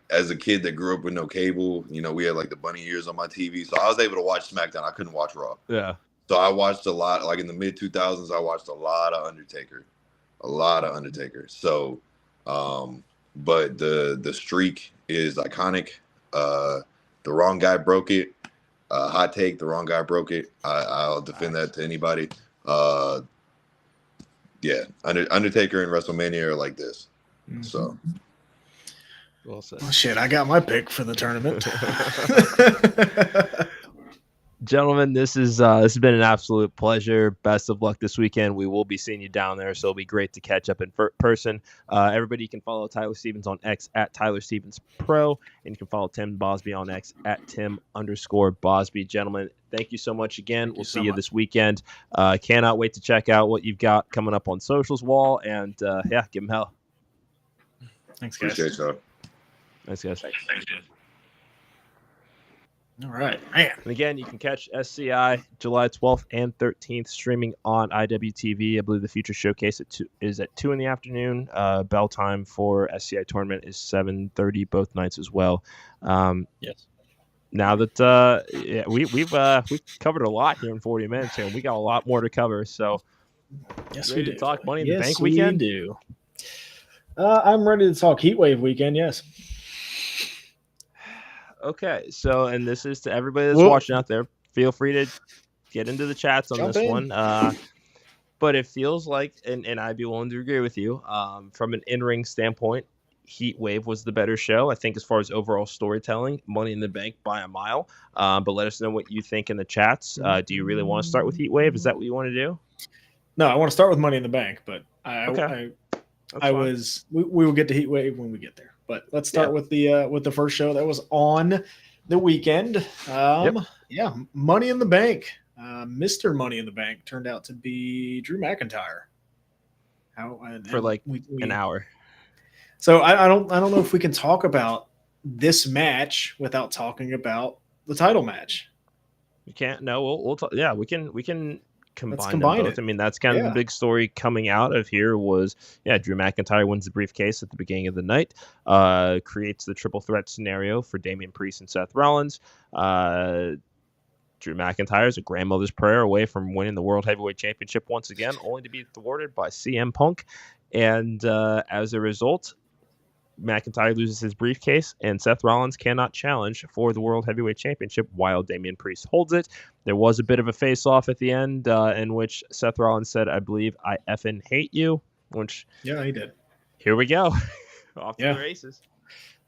as a kid that grew up with no cable, we had like the bunny ears on my TV, so I was able to watch SmackDown. I couldn't watch Raw. Yeah. So I watched a lot. Like in the mid 2000s, I watched a lot of Undertaker. So, but the streak is iconic. The wrong guy broke it. Hot take: the wrong guy broke it. I'll defend that to anybody. Yeah, Undertaker and WrestleMania are like this. Mm-hmm. So. Well said. Oh, shit, I got my pick for the tournament. Gentlemen, this has been an absolute pleasure. Best of luck this weekend. We will be seeing you down there, so it'll be great to catch up in person. Everybody, you can follow Tyler Stevens on X at Tyler Stevens Pro, and you can follow Tim Bosby on X at Tim_Bosby. Gentlemen, thank you so much again. We'll see you this weekend. Cannot wait to check out what you've got coming up on socials wall, and give them hell. Thanks, guys. Appreciate y'all. Thanks, guys. Thanks. All right, man. And again, you can catch SCI July 12th and 13th streaming on IWTV. I believe the Future Showcase is at 2 in the afternoon. Bell time for SCI tournament is 7:30 both nights as well. Yes. Now that we've covered a lot here in 40 minutes, and we got a lot more to cover. So, yes, ready we do. to talk Money in the Bank we weekend. Do. I'm ready to talk Heatwave weekend. Yes. Okay, so and this is to everybody that's watching out there. Feel free to get into the chats on this one. But it feels like, and I'd be willing to agree with you, from an in-ring standpoint, Heatwave was the better show. I think as far as overall storytelling, Money in the Bank by a mile. But let us know what you think in the chats. Do you really want to start with Heatwave? Is that what you want to do? No, I want to start with Money in the Bank, but we will get to Heatwave when we get there. But let's start with the first show that was on the weekend. Yeah, Money in the Bank. Mr. Money in the Bank turned out to be Drew McIntyre. For an hour. So I don't know if we can talk about this match without talking about the title match. We can't. No, we'll talk. Yeah, we can combine them both. I mean, that's kind of the big story coming out of here was, Drew McIntyre wins the briefcase at the beginning of the night, creates the triple threat scenario for Damian Priest and Seth Rollins. Drew McIntyre is a grandmother's prayer away from winning the World Heavyweight Championship once again, only to be thwarted by CM Punk. And as a result, McIntyre loses his briefcase, and Seth Rollins cannot challenge for the World Heavyweight Championship while Damian Priest holds it. There was a bit of a face-off at the end in which Seth Rollins said, I believe, I effing hate you, which... Yeah, he did. Here we go. Off to the races.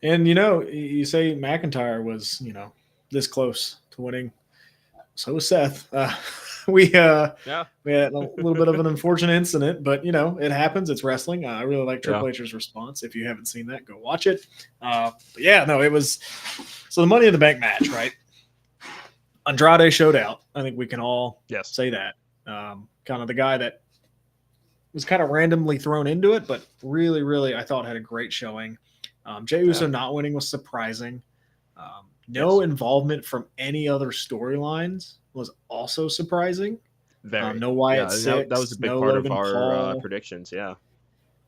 And, you say McIntyre was, this close to winning. So was Seth. We had a little bit of an unfortunate incident, but it happens. It's wrestling. I really like Triple H's response. If you haven't seen that, go watch it. It was so the Money in the Bank match, right? Andrade showed out. I think we can all say that. Kind of the guy that was kind of randomly thrown into it, but really, really, I thought had a great showing. Jey Uso not winning was surprising. No involvement from any other storylines was also surprising. No Wyatt Six. That was a big part Logan of our predictions.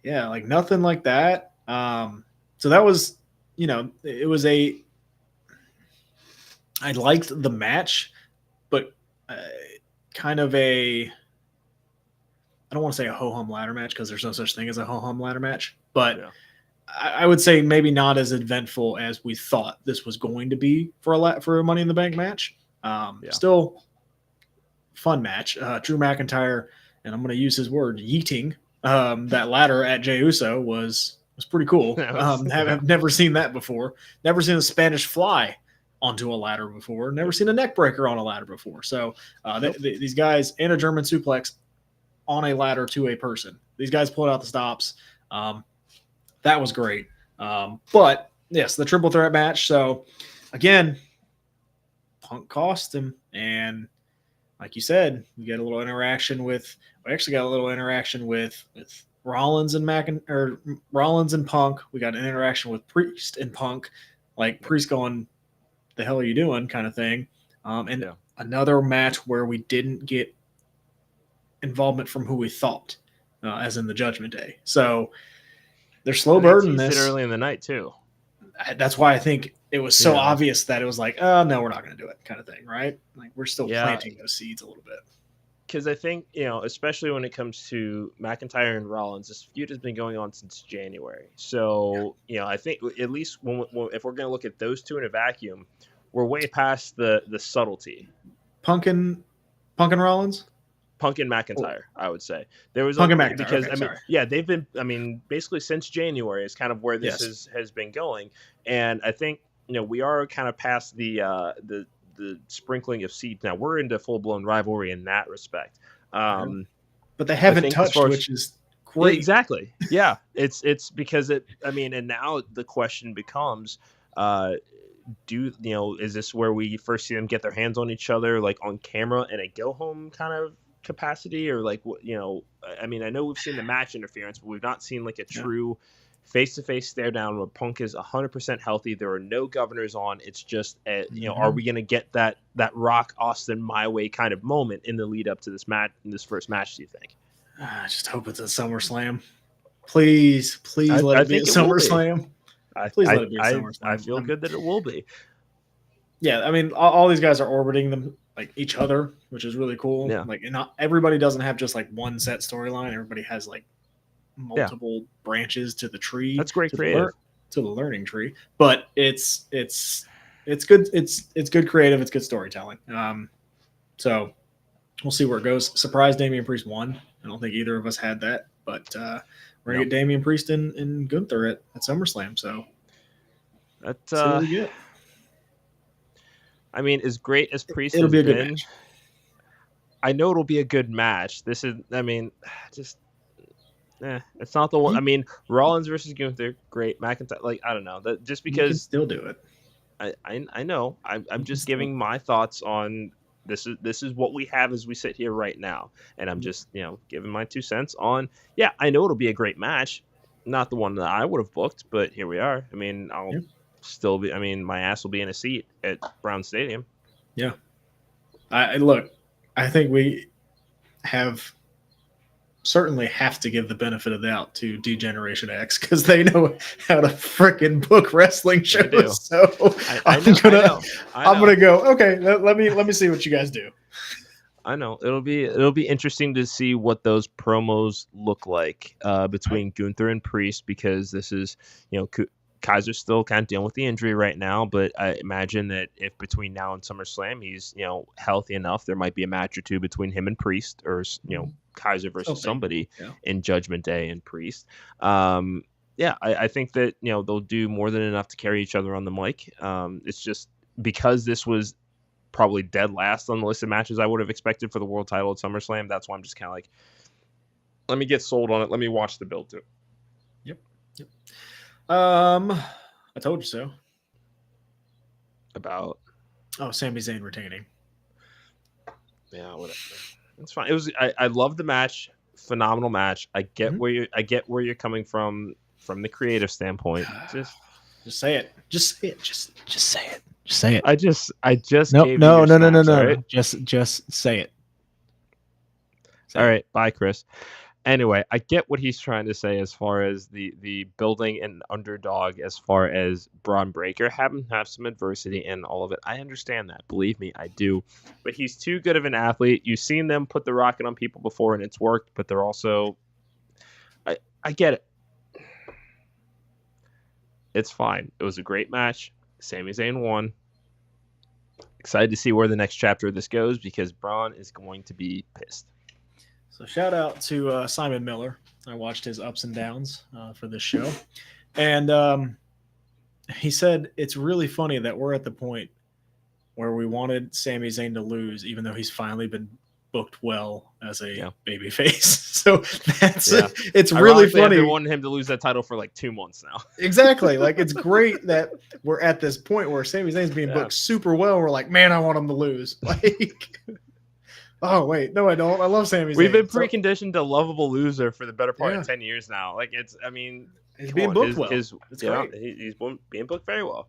Yeah, like nothing like that. So that was, it was I liked the match, but kind of I don't want to say a ho-hum ladder match because there's no such thing as a ho-hum ladder match, but I would say maybe not as eventful as we thought this was going to be for a Money in the Bank match. Still fun match. Drew McIntyre, and I'm going to use his word, yeeting that ladder at Jey Uso was pretty cool. I've never seen that before. Never seen a Spanish fly onto a ladder before. Never seen a neck breaker on a ladder before. So these guys, and a German suplex on a ladder to a person. These guys pulled out the stops. That was great. But yes, the triple threat match. So again, Punk cost him. And like you said, we got a little interaction with Rollins and Rollins and Punk. We got an interaction with Priest and Punk, like Priest going, the hell are you doing kind of thing. Another match where we didn't get involvement from who we thought, as in the Judgment Day. So they're slow burning this early in the night too. That's why I think it was so obvious that it was like, oh no, we're not going to do it, kind of thing, right? Like we're still planting those seeds a little bit. Because I think especially when it comes to McIntyre and Rollins, this feud has been going on since January. So I think at least if we're going to look at those two in a vacuum, we're way past the subtlety. Punk and Rollins. Punk and McIntyre, I would say. There was Punk and McIntyre because they've been basically since January is kind of where this has been going, and I think we are kind of past the sprinkling of seeds now. We're into full blown rivalry in that respect, but they haven't touched, which is great. Exactly, yeah. It's because and now the question becomes, is this where we first see them get their hands on each other, like on camera in a go home kind of capacity, or like I know we've seen the match interference, but we've not seen like a true face-to-face stare down where Punk is 100% healthy. There are no governors on. It's just are we going to get that Rock Austin my way kind of moment in the lead up to this match, in this first match, do you think? I just hope it's a SummerSlam. Please let it be a SummerSlam. Please let it be a SummerSlam. I feel good that it will be. Yeah, all these guys are orbiting them like each other, which is really cool. Yeah. Like, and not everybody doesn't have just like one set storyline. Everybody has like multiple branches to the tree. That's great creative. To the learning tree. But it's good. It's good creative. It's good storytelling. So we'll see where it goes. Surprise Damian Priest won. I don't think either of us had that, but we're gonna get Damian Priest and Gunther at SummerSlam. So that's really good. As great as Priest it'll has be a been, good match. I know it'll be a good match. This is, it's not the one. Rollins versus Gunther, great. McIntyre, I don't know. That just because you can still do it. I know. I'm just giving my thoughts on this. Is what we have as we sit here right now, and I'm just giving my 2 cents on. Yeah, I know it'll be a great match. Not the one that I would have booked, but here we are. I'll still be. My ass will be in a seat at Brown Stadium. Yeah. I think certainly have to give the benefit of the doubt to D-Generation X because they know how to frickin' book wrestling shows. So I'm gonna go. Okay, let me see what you guys do. I know it'll be interesting to see what those promos look like between Gunther and Priest, because this is, Kaiser's still kind of dealing with the injury right now, but I imagine that if between now and SummerSlam he's healthy enough, there might be a match or two between him and Priest, or Kaiser versus somebody in Judgment Day and Priest. I think that they'll do more than enough to carry each other on the mic. It's just because this was probably dead last on the list of matches I would have expected for the world title at SummerSlam. That's why I'm just kind of like, let me get sold on it. Let me watch the build to it. Yep. I told you so. About Sami Zayn retaining. Yeah, whatever. It's fine. It was. I love the match. Phenomenal match. I get where you're coming from the creative standpoint. Just say it. Just say it. Just say it. Just say it. I just no. Right? Just say it. All right. Bye, Chris. Anyway, I get what he's trying to say as far as the building an underdog, as far as Braun Breaker having have some adversity and all of it. I understand that. Believe me, I do. But he's too good of an athlete. You've seen them put the rocket on people before and it's worked, but they're also... I get it. It's fine. It was a great match. Sami Zayn won. Excited to see where the next chapter of this goes, because Braun is going to be pissed. So shout out to Simon Miller. I watched his ups and downs for this show. And he said it's really funny that we're at the point where we wanted Sami Zayn to lose, even though he's finally been booked well as a babyface. So it's really funny. I've been wanting him to lose that title for like 2 months now. Exactly. Like, it's great that we're at this point where Sami Zayn's being booked super well. We're like, man, I want him to lose. Like... Oh, wait. No, I don't. I love Sami Zayn. We've been preconditioned to lovable loser for the better part of 10 years now. Like, he's being booked well. He's being booked very well.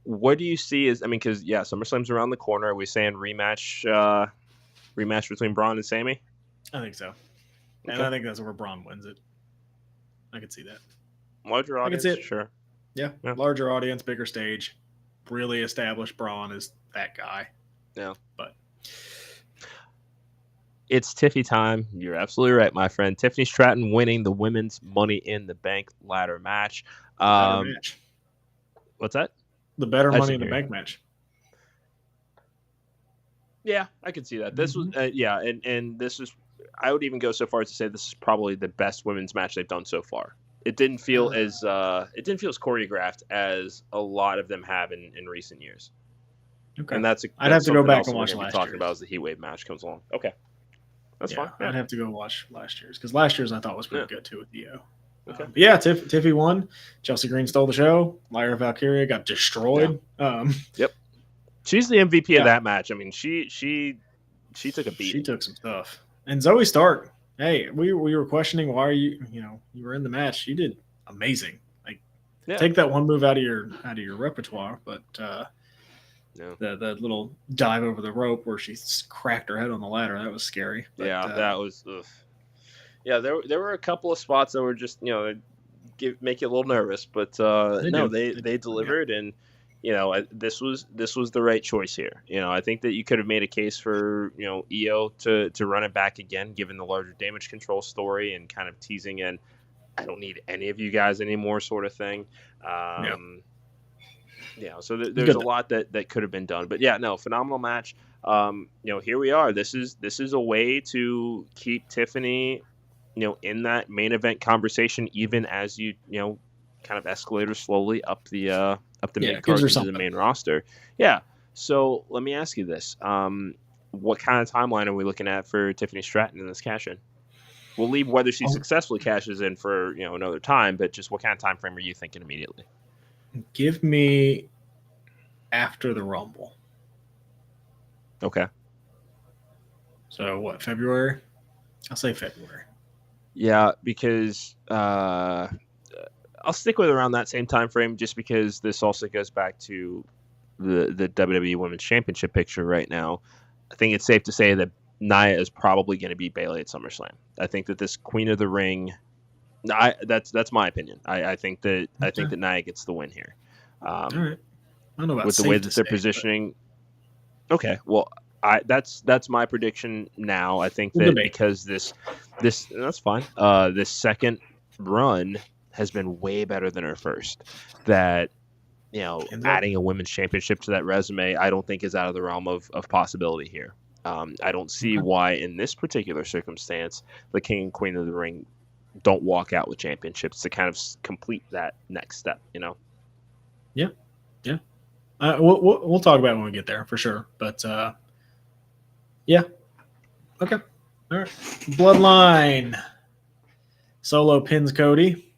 What do you see as, because, SummerSlam's around the corner. Are we saying rematch between Braun and Sami? I think so. Okay. And I think that's where Braun wins it. I could see that. Larger audience, sure. Yeah, larger audience, bigger stage. Really established Braun as that guy. Yeah, but it's Tiffy time. You're absolutely right, my friend. Tiffany Stratton winning the women's Money in the Bank ladder match. What's that? The better Money in the Bank match. Yeah, I can see that. This was and this is, I would even go so far as to say this is probably the best women's match they've done so far. It didn't feel as choreographed as a lot of them have in recent years. Okay. And I'd have to go back and watch last year's. Talking about as the Heatwave match comes along. Okay, that's fine. Yeah. I'd have to go watch last year's, because last year's I thought was pretty good too with Io. Okay. Tiffy won. Chelsea Green stole the show. Lyra Valkyria got destroyed. Yeah. Yep. She's the MVP of that match. She took a beat. She took some stuff. And Zoe Stark. Hey, we were questioning why you were in the match. You did amazing. Like, take that one move out of your repertoire, but. The little dive over the rope where she cracked her head on the ladder, that was scary. But, that was. Yeah, there were a couple of spots that were just make you a little nervous, but they delivered, and this was the right choice here. I think that you could have made a case for Io to run it back again, given the larger damage control story and kind of teasing in, I don't need any of you guys anymore, sort of thing. So there's a lot that could have been done, but phenomenal match. Here we are. This is a way to keep Tiffany, in that main event conversation, even as you kind of escalate her slowly up the main card to the main roster. Yeah. So let me ask you this: what kind of timeline are we looking at for Tiffany Stratton in this cash-in? We'll leave whether she successfully cashes in for another time, but just what kind of time frame are you thinking immediately? Give me after the Rumble. Okay. So what, February? I'll say February. Yeah, because I'll stick with around that same time frame, just because this also goes back to the WWE Women's Championship picture right now. I think it's safe to say that Nia is probably going to beat Bayley at SummerSlam. I think that this Queen of the Ring. That's my opinion. I think that Nia gets the win here. All right. I don't know about with the way that they're positioning. But... Okay, well, that's my prediction now. I think that because this that's fine. This second run has been way better than her first. That adding a women's championship to that resume, I don't think is out of the realm of possibility here. I don't see why in this particular circumstance the King and Queen of the Ring don't walk out with championships to kind of complete that next step. Yeah. We'll talk about it when we get there for sure. But yeah. Okay. All right. Bloodline. Solo pins Cody.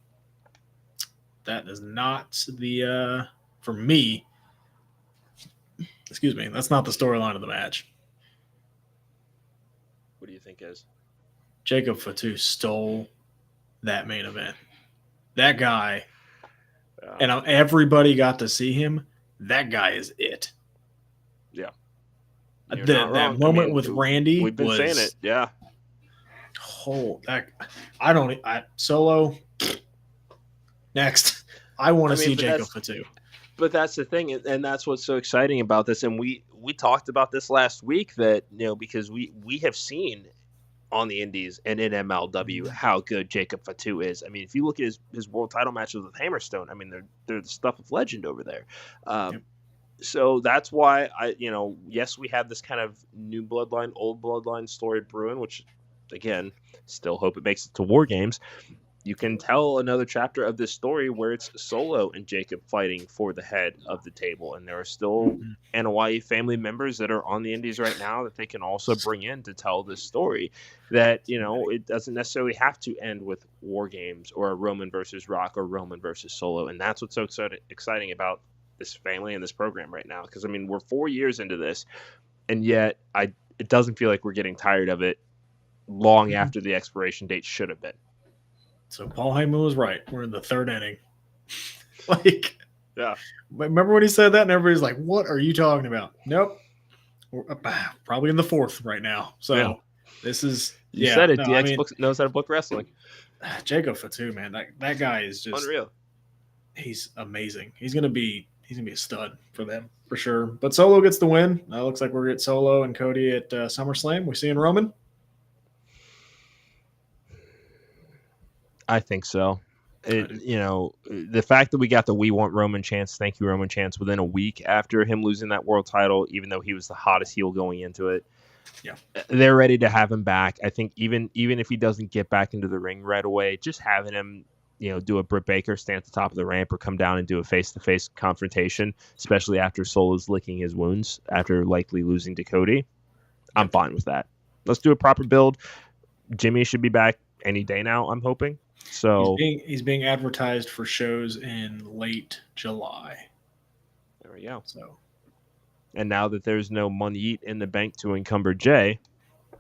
That is not the for me. Excuse me. That's not the storyline of the match. What do you think is? Jacob Fatu stole that main event. That guy, and everybody got to see him. That guy is it. Yeah. That moment with Randy, we've been saying it. Yeah. Solo. Next, I want to see Jacob Fatu. But that's the thing, and that's what's so exciting about this. And we talked about this last week that because we have seen on the Indies and in MLW how good Jacob Fatu is. I mean, if you look at his world title matches with Hammerstone, I mean they're the stuff of legend over there. So that's why yes, we have this kind of new bloodline, old bloodline story brewing, which again, still hope it makes it to War Games. You can tell another chapter of this story where it's Solo and Jacob fighting for the head of the table. And there are still Anoa'i family members that are on the Indies right now that they can also bring in to tell this story that, it doesn't necessarily have to end with War Games or a Roman versus Rock or Roman versus Solo. And that's what's so exciting about this family and this program right now. Because, we're 4 years into this, and yet it doesn't feel like we're getting tired of it long after the expiration date should have been. So Paul Heyman was right. We're in the third inning. Yeah. Remember when he said that, and everybody's like, "What are you talking about?" Nope. We're probably in the fourth right now. So this is. You said it. DX knows how to book wrestling. Jacob Fatu, man, that guy is just unreal. He's amazing. He's gonna be a stud for them for sure. But Solo gets the win. Looks like we're getting Solo and Cody at SummerSlam. We seeing Roman. I think so. The fact that we got the "We Want Roman" chants, "Thank you Roman" chants within a week after him losing that world title, even though he was the hottest heel going into it. Yeah, they're ready to have him back. I think even if he doesn't get back into the ring right away, just having him, do a Britt Baker, stand at the top of the ramp, or come down and do a face-to-face confrontation, especially after Solo's licking his wounds after likely losing to Cody. I'm fine with that. Let's do a proper build. Jimmy should be back any day now, I'm hoping. So he's being advertised for shows in late July. There we go. So, and now that there's no money in the bank to encumber Jay,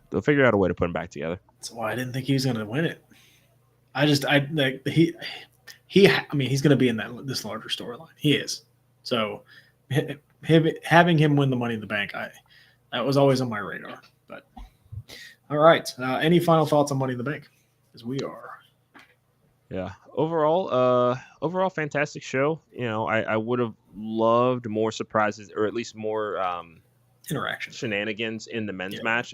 they'll figure out a way to put him back together. That's why I didn't think he was going to win it. He's going to be in this larger storyline. He is. So, having him win the Money in the Bank, that was always on my radar. But all right, any final thoughts on Money in the Bank? Because we are. Yeah. Overall, fantastic show. I would have loved more surprises, or at least more interaction shenanigans in the men's match.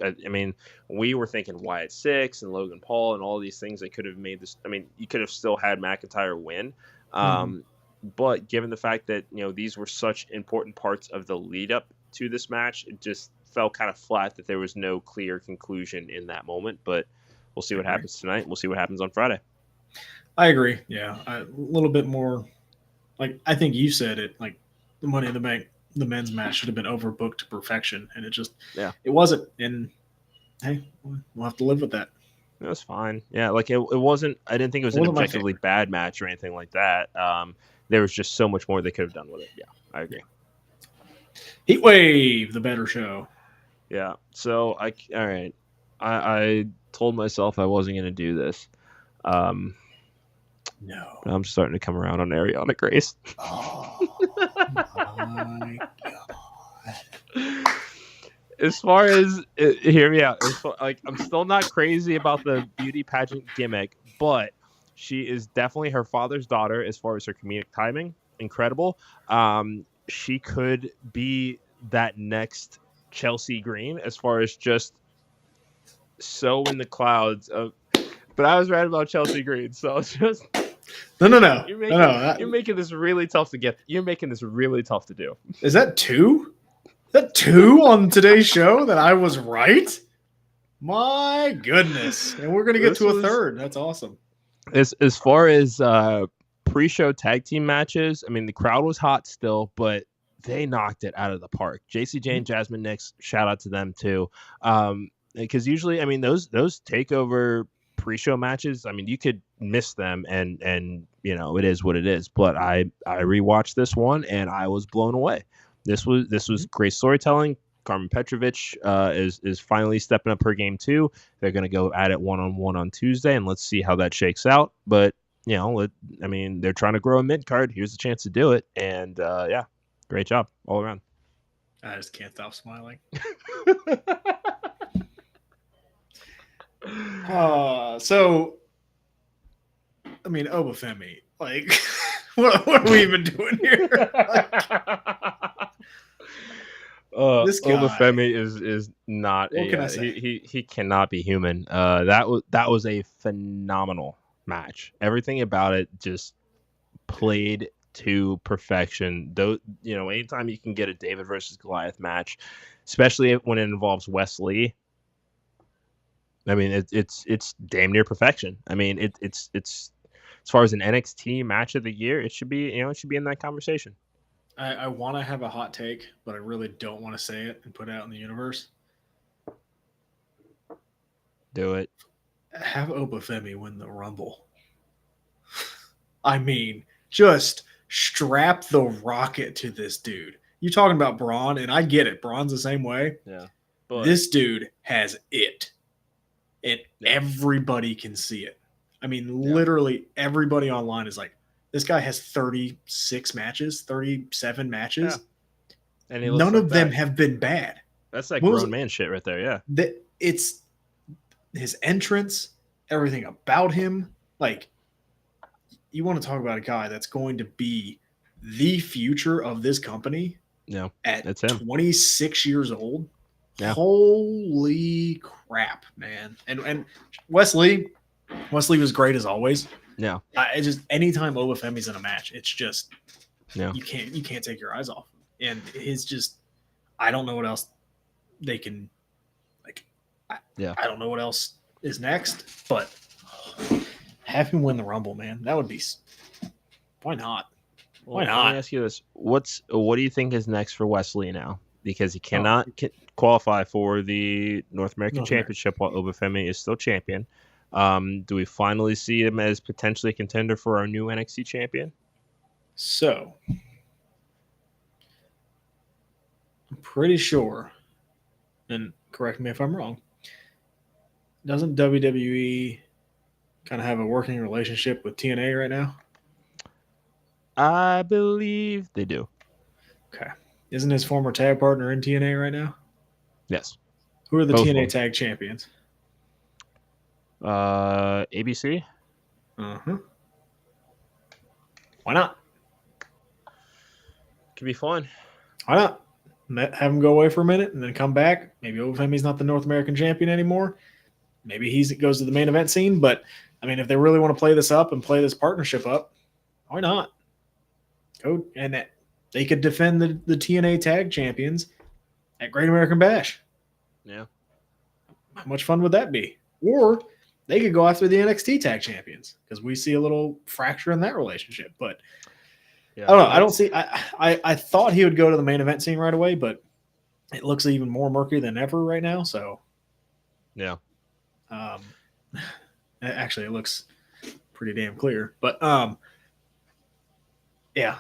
We were thinking Wyatt Six and Logan Paul and all these things that could have made this. You could have still had McIntyre win. But given the fact that, these were such important parts of the lead up to this match, it just felt kind of flat that there was no clear conclusion in that moment. But we'll see what happens tonight. And we'll see what happens on Friday. I agree. Yeah. A little bit more, I think you said it, the Money in the Bank, the men's match should have been overbooked to perfection. And it wasn't. And hey, we'll have to live with that. It was fine. Yeah. It wasn't, I didn't think it was an objectively bad match or anything like that. There was just so much more they could have done with it. Yeah, I agree. Heatwave, the better show. Yeah. So all right. I told myself I wasn't going to do this. No. I'm starting to come around on Ariana Grace. Oh, my God. As far as hear me out. I'm still not crazy about the beauty pageant gimmick, but she is definitely her father's daughter as far as her comedic timing. Incredible. She could be that next Chelsea Green as far as just so in the clouds of. But I was right about Chelsea Green, so it's just no. You're making this really tough to get. You're making this really tough to do. Is that two? Is that two on today's show that I was right? My goodness. And we're going to get to a third. That's awesome. As far as pre-show tag team matches, I mean, the crowd was hot still, but they knocked it out of the park. JCJ and Jasmine Nix, shout out to them too. Because usually, I mean, those takeover pre-show matches, I mean, you could miss them and you know, it is what it is. But I rewatched this one and I was blown away. This was great storytelling. Carmen Petrovic is finally stepping up her game too. They're going to go at it one-on-one on Tuesday, and let's see how that shakes out. But you know, I mean, they're trying to grow a mid card. Here's a chance to do it, and yeah, great job all around. I just can't stop smiling. So, I mean, Obafemi, like, what are we even doing here? This guy, Obafemi is not. What can I say? He cannot be human. That was a phenomenal match. Everything about it just played to perfection. Though, you know, anytime you can get a David versus Goliath match, especially when it involves Wes Lee, I mean, it's damn near perfection. I mean, it's as far as an NXT match of the year, it should be in that conversation. I want to have a hot take, but I really don't want to say it and put it out in the universe. Do it. Have Obafemi win the Rumble. I mean, just strap the rocket to this dude. You talking about Braun, and I get it. Braun's the same way. Yeah. But this dude has it. And everybody can see it. I mean, literally everybody online is like, this guy has 36 matches, 37 matches. Yeah. And none of them have been bad. That's like grown man shit right there, yeah. It's his entrance, everything about him. Like, you want to talk about a guy that's going to be the future of this company. Yeah, at that's him. 26 years old. Yeah. Holy crap, man. And Wes Lee was great as always. Yeah. It just anytime Obafemi's in a match, it's just you can't take your eyes off him. And his just I don't know what else they can like. I don't know what else is next, but have him win the Rumble, man. That would be why not? Why not? Let me ask you this: what do you think is next for Wes Lee now? Because he cannot qualify for the North American Championship while Obafemi is still champion. Do we finally see him as potentially a contender for our new NXT champion? So, I'm pretty sure, and correct me if I'm wrong, doesn't WWE kind of have a working relationship with TNA right now? I believe they do. Okay. Isn't his former tag partner in TNA right now? Yes. Who are the TNA tag champions? ABC. Uh-huh. Why not? Could be fun. Why not? Have him go away for a minute and then come back. Maybe Obafemi's not the North American champion anymore. Maybe he goes to the main event scene. But, I mean, if they really want to play this up and play this partnership up, why not? Go and they could defend the TNA tag champions at Great American Bash. Yeah. How much fun would that be? Or they could go after the NXT tag champions because we see a little fracture in that relationship. But I don't know. I don't see. I thought he would go to the main event scene right away, but it looks even more murky than ever right now. So yeah. Actually, it looks pretty damn clear. But yeah,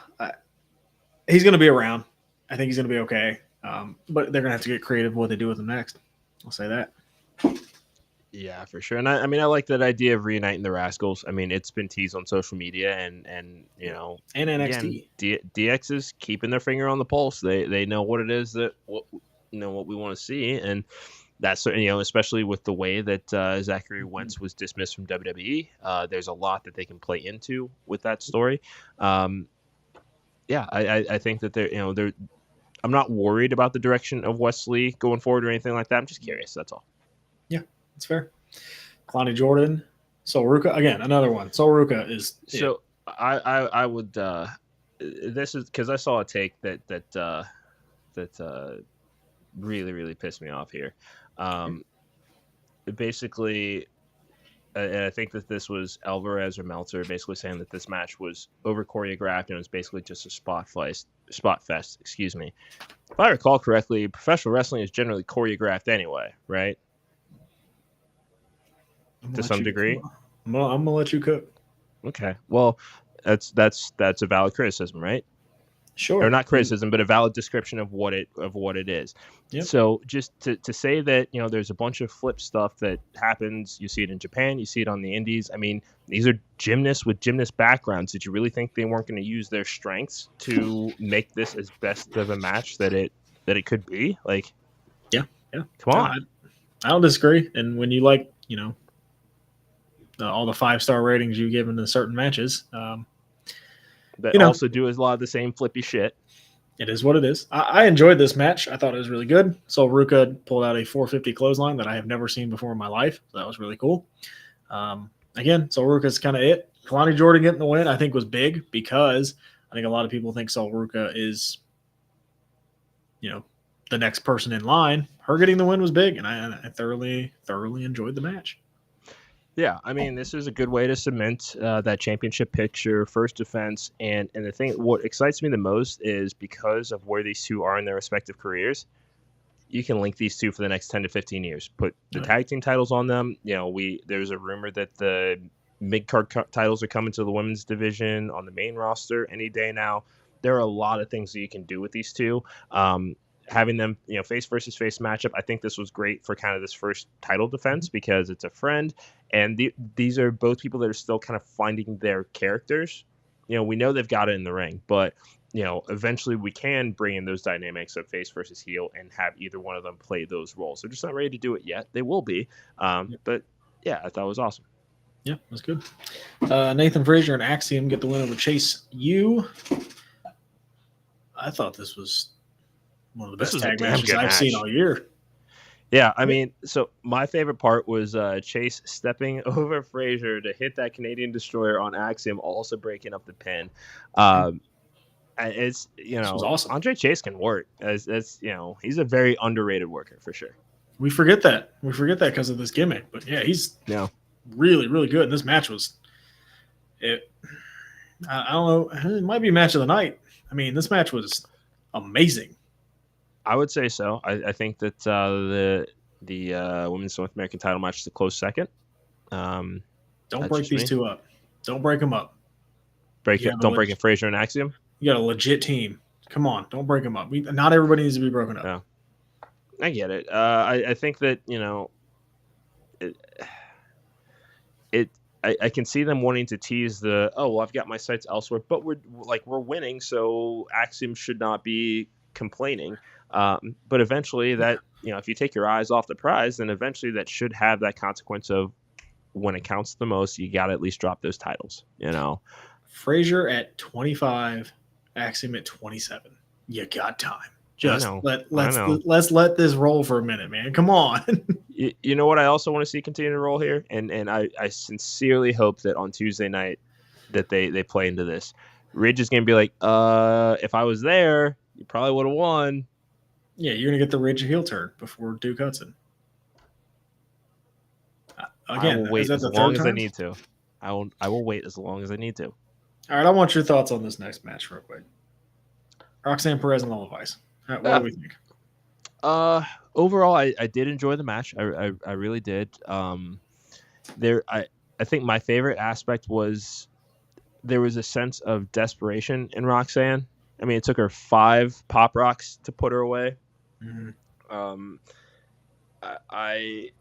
he's going to be around. I think he's going to be okay. But they're going to have to get creative with what they do with him next. I'll say that. Yeah, for sure. And I mean, I like that idea of reuniting the Rascals. I mean, it's been teased on social media and you know, and NXT. Again, DX is keeping their finger on the pulse. They know what it is that what we want to see, and that's especially with the way that Zachary Wentz was dismissed from WWE. There's a lot that they can play into with that story. I think that they're. I'm not worried about the direction of Wesley going forward or anything like that. I'm just curious. That's all. Yeah, that's fair. Kalani Jordan, Sol Ruka again, another one. Sol Ruka is so. I would. This is because I saw a take that really pissed me off here. Basically, I think that this was Alvarez or Meltzer basically saying that this match was over choreographed and it was basically just a spot fest. Excuse me. If I recall correctly, professional wrestling is generally choreographed anyway, right? To some degree. I'm gonna let you cook. Okay. Well, that's a valid criticism, right? Sure. Or not criticism, but a valid description of what it is. Yep. So just to say that, there's a bunch of flip stuff that happens. You see it in Japan. You see it on the indies. I mean, these are gymnasts with gymnast backgrounds. Did you really think they weren't going to use their strengths to make this as best of a match that it could be? Like, yeah. Come on. I don't disagree. And when you like, all the 5-star ratings you've given to certain matches, that also do a lot of the same flippy shit. It is what it is. I enjoyed this match. I thought it was really good. Sol Ruka pulled out a 450 clothesline that I have never seen before in my life. So that was really cool. Again, Sol Ruka's kind of it. Kalani Jordan getting the win, I think, was big because I think a lot of people think Sol Ruka is, the next person in line. Her getting the win was big, and I thoroughly enjoyed the match. Yeah, I mean, this is a good way to cement that championship picture, first defense, and the thing, what excites me the most is because of where these two are in their respective careers, you can link these two for the next 10 to 15 years. Put the tag team titles on them. There's a rumor that the mid-card titles are coming to the women's division on the main roster any day now. There are a lot of things that you can do with these two. Having them, face versus face matchup, I think this was great for kind of this first title defense because it's a friend, and these are both people that are still kind of finding their characters. We know they've got it in the ring, but eventually we can bring in those dynamics of face versus heel and have either one of them play those roles. They're just not ready to do it yet. They will be, but yeah, I thought it was awesome. Yeah, that's good. Nathan Frazier and Axiom get the win over Chase U. I thought this was one of the best tag matches I've seen all year. Yeah, I mean, so my favorite part was Chase stepping over Frazier to hit that Canadian Destroyer on Axiom, also breaking up the pin. It's this was awesome. Andre Chase can work. He's a very underrated worker for sure. We forget that because of this gimmick, but yeah, he's really, really good. And this match was it. I don't know. It might be match of the night. I mean, this match was amazing. I would say so. I think that the Women's North American title match is a close second. Don't break these two up. Don't break them up. Don't break it, Frazier and Axiom. You got a legit team. Come on, don't break them up. Not everybody needs to be broken up. Yeah. I get it. I think that I can see them wanting to tease I've got my sights elsewhere, but we're winning, so Axiom should not be complaining. But eventually that, if you take your eyes off the prize, then eventually that should have that consequence of when it counts the most, you got to at least drop those titles, Frazier at 25, Axiom at 27. You got time. Just let's let this roll for a minute, man. Come on. You know what I also want to see continue to roll here? And I sincerely hope that on Tuesday night that they play into this. Ridge is going to be like, if I was there, you probably would have won. Yeah, you're going to get the Ridge heel turn before Duke Hudson. Again, I will wait as long as I need to. I will wait as long as I need to. All right, I want your thoughts on this next match real quick. Roxanne Perez and Lola Vice. What do we think? Overall, I did enjoy the match. I really did. I think my favorite aspect was there was a sense of desperation in Roxanne. I mean, it took her 5 pop rocks to put her away. Mm-hmm. I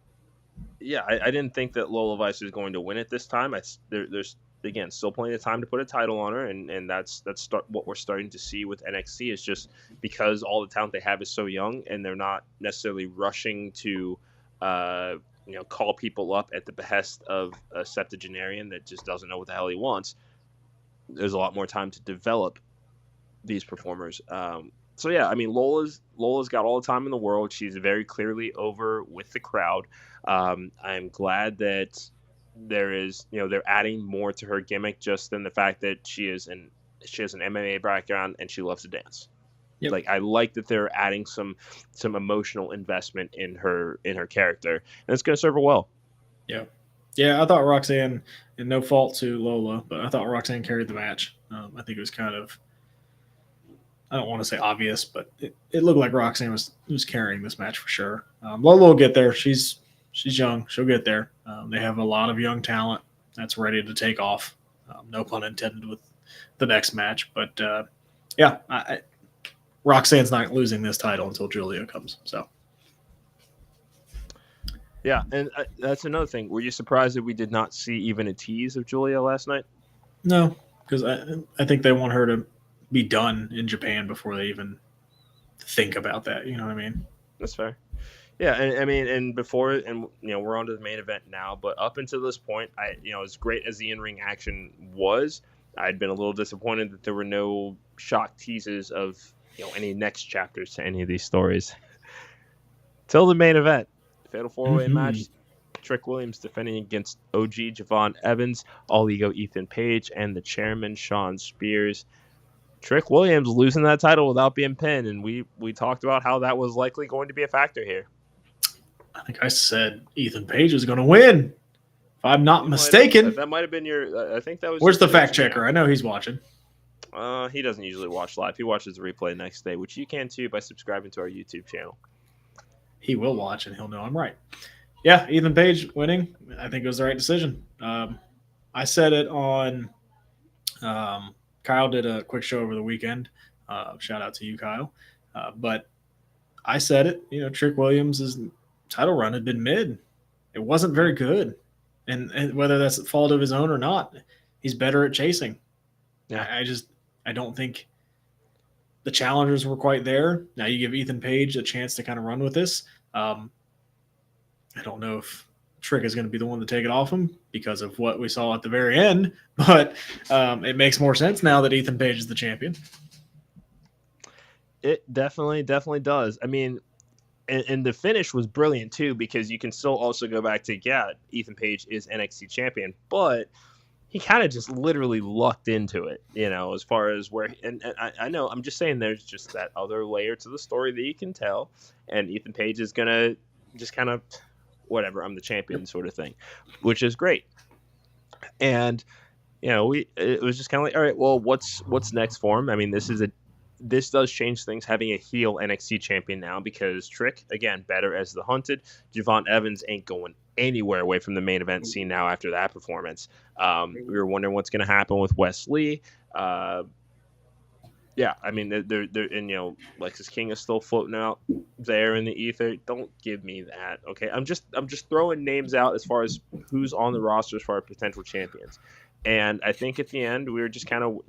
didn't think that Lola Vice was going to win it this time. There's again, still plenty of time to put a title on her, and that's what we're starting to see with NXT is just because all the talent they have is so young, and they're not necessarily rushing to call people up at the behest of a septuagenarian that just doesn't know what the hell he wants. There's a lot more time to develop these performers. So yeah, I mean, Lola's got all the time in the world. She's very clearly over with the crowd. I'm glad that they're adding more to her gimmick just than the fact that she has an MMA background and she loves to dance. Yep. Like, I like that they're adding some emotional investment in her character, and it's going to serve her well. Yeah, I thought Roxanne, and no fault to Lola, but I thought Roxanne carried the match. I think it was kind of, I don't want to say obvious, but it looked like Roxanne was carrying this match for sure. Lola will get there. She's young. She'll get there. They have a lot of young talent that's ready to take off. No pun intended with the next match, but Roxanne's not losing this title until Julia comes. So, yeah, and that's another thing. Were you surprised that we did not see even a tease of Julia last night? No, because I think they want her to be done in Japan before they even think about that. You know what I mean? That's fair. Yeah, and I mean, and before, and we're on to the main event now. But up until this point, as great as the in-ring action was, I'd been a little disappointed that there were no shock teases of any next chapters to any of these stories. Till the main event, fatal 4-way match. Trick Williams defending against OG Javon Evans, All Ego Ethan Page, and the chairman Sean Spears. Trick Williams losing that title without being pinned, and we talked about how that was likely going to be a factor here. I think I said Ethan Page was going to win. If I'm not mistaken. That might have been your. I think that was. Where's the fact checker? I know he's watching. He doesn't usually watch live. He watches the replay next day, which you can too by subscribing to our YouTube channel. He will watch and he'll know I'm right. Yeah, Ethan Page winning. I think it was the right decision. I said it on. Kyle did a quick show over the weekend. Shout out to you, Kyle. But I said it. Trick Williams' title run had been mid. It wasn't very good, and whether that's a fault of his own or not, he's better at chasing. Yeah, I don't think the challengers were quite there. Now you give Ethan Page a chance to kind of run with this. I don't know if Trick is going to be the one to take it off him because of what we saw at the very end, but it makes more sense now that Ethan Page is the champion. It definitely does. I mean, and the finish was brilliant too, because you can still also go back to, Ethan Page is NXT champion, but he kind of just literally lucked into it, as far as where, and I know, I'm just saying there's just that other layer to the story that you can tell, and Ethan Page is going to just kind of, whatever, I'm the champion sort of thing, which is great. And, it was just kind of like, all right, well, what's next for him? I mean, this does change things having a heel NXT champion now, because Trick, again, better as the hunted. Javon Evans ain't going anywhere away from the main event scene now after that performance. We were wondering what's going to happen with Wes Lee. I mean, they're and Lexus King is still floating out there in the ether. Don't give me that, okay? I'm just throwing names out as far as who's on the roster as far as potential champions. And I think at the end we were just kind of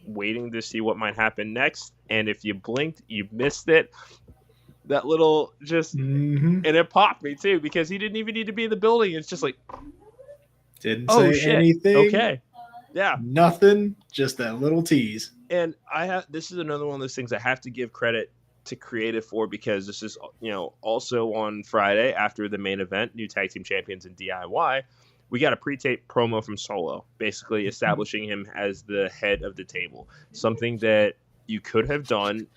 waiting to see what might happen next. And if you blinked, you missed it. That little and it popped me too, because he didn't even need to be in the building. It's just like didn't say anything. Okay, yeah, nothing. Just that little tease. And this is another one of those things I have to give credit to creative for, because this is also on Friday after the main event, new tag team champions in DIY. We got a pre-tape promo from Solo, basically establishing him as the head of the table. Something that you could have done,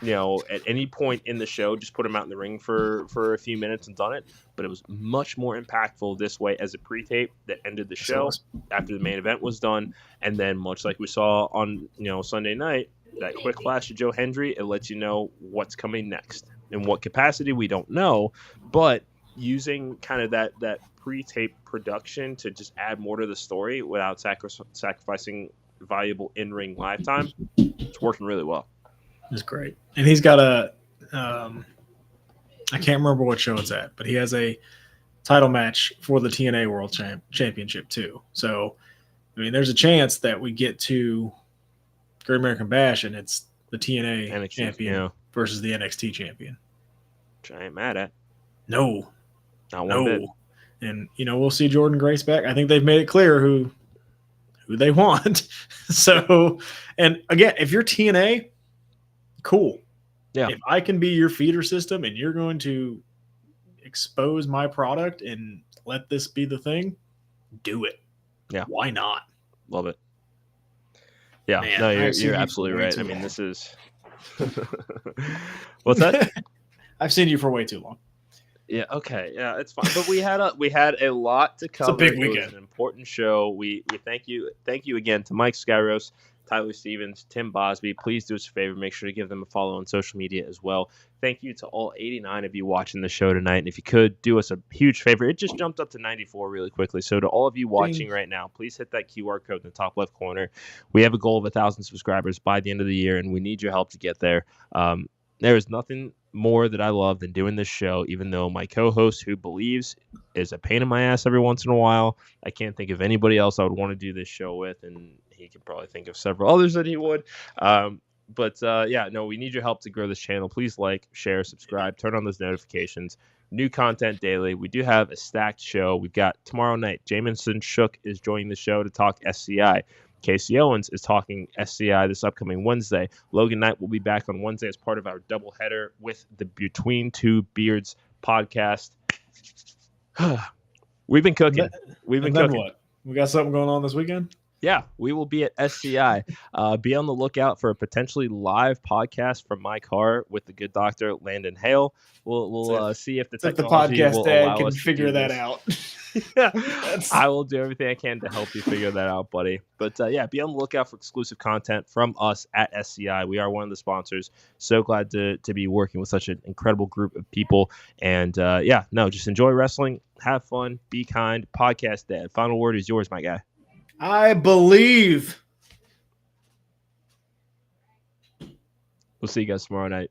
at any point in the show, just put him out in the ring for a few minutes and done it. But it was much more impactful this way as a pre-tape that ended the show after the main event was done. And then, much like we saw on Sunday night, that quick flash of Joe Hendry, it lets you know what's coming next. In what capacity, we don't know, but using kind of that pre-tape production to just add more to the story without sacrificing valuable in-ring live time, it's working really well. It's great. And he's got a I can't remember what show it's at, but he has a title match for the TNA World Championship too. So I mean, there's a chance that we get to Great American Bash and it's the TNA NXT, champion versus the NXT champion. Which I ain't mad at. No. Not one bit. And, we'll see Jordan Grace back. I think they've made it clear who they want. So, and again, if you're TNA, cool. Yeah. If I can be your feeder system and you're going to expose my product and let this be the thing, do it. Yeah. Why not? Love it. Yeah. Man, no, you're absolutely right. I mean, this is what's that? I've seen you for way too long. Yeah. Okay. Yeah, it's fine. But we had a lot to cover. It's a big weekend. It was an important show. We thank you again to Mike Skyros, Tyler Stevens, Tim Bosby. Please do us a favor. Make sure to give them a follow on social media as well. Thank you to all 89 of you watching the show tonight. And if you could do us a huge favor, it just jumped up to 94 really quickly. So to all of you watching right now, please hit that QR code in the top left corner. We have a goal of 1,000 subscribers by the end of the year, and we need your help to get there. There is nothing more that I love than doing this show, even though my co-host, who believes, is a pain in my ass every once in a while. I can't think of anybody else I would want to do this show with, and he could probably think of several others that he would. We need your help to grow this channel. Please like, share, subscribe, turn on those notifications. New content daily. We do have a stacked show. We've got tomorrow night, Jamison Shook is joining the show to talk SCI. Casey Owens is talking SCI this upcoming Wednesday. Logan Knight will be back on Wednesday as part of our doubleheader with the Between Two Beards podcast. We've been cooking. What? We got something going on this weekend? Yeah, we will be at SCI. Be on the lookout for a potentially live podcast from my car with the good doctor, Landon Hale. We'll see if the technology podcast will dad allow can us to figure do that this. out. Yeah, I will do everything I can to help you figure that out, buddy. But be on the lookout for exclusive content from us at SCI. We are one of the sponsors. So glad to be working with such an incredible group of people. And just enjoy wrestling, have fun, be kind. Podcast dad. Final word is yours, my guy. I believe. We'll see you guys tomorrow night.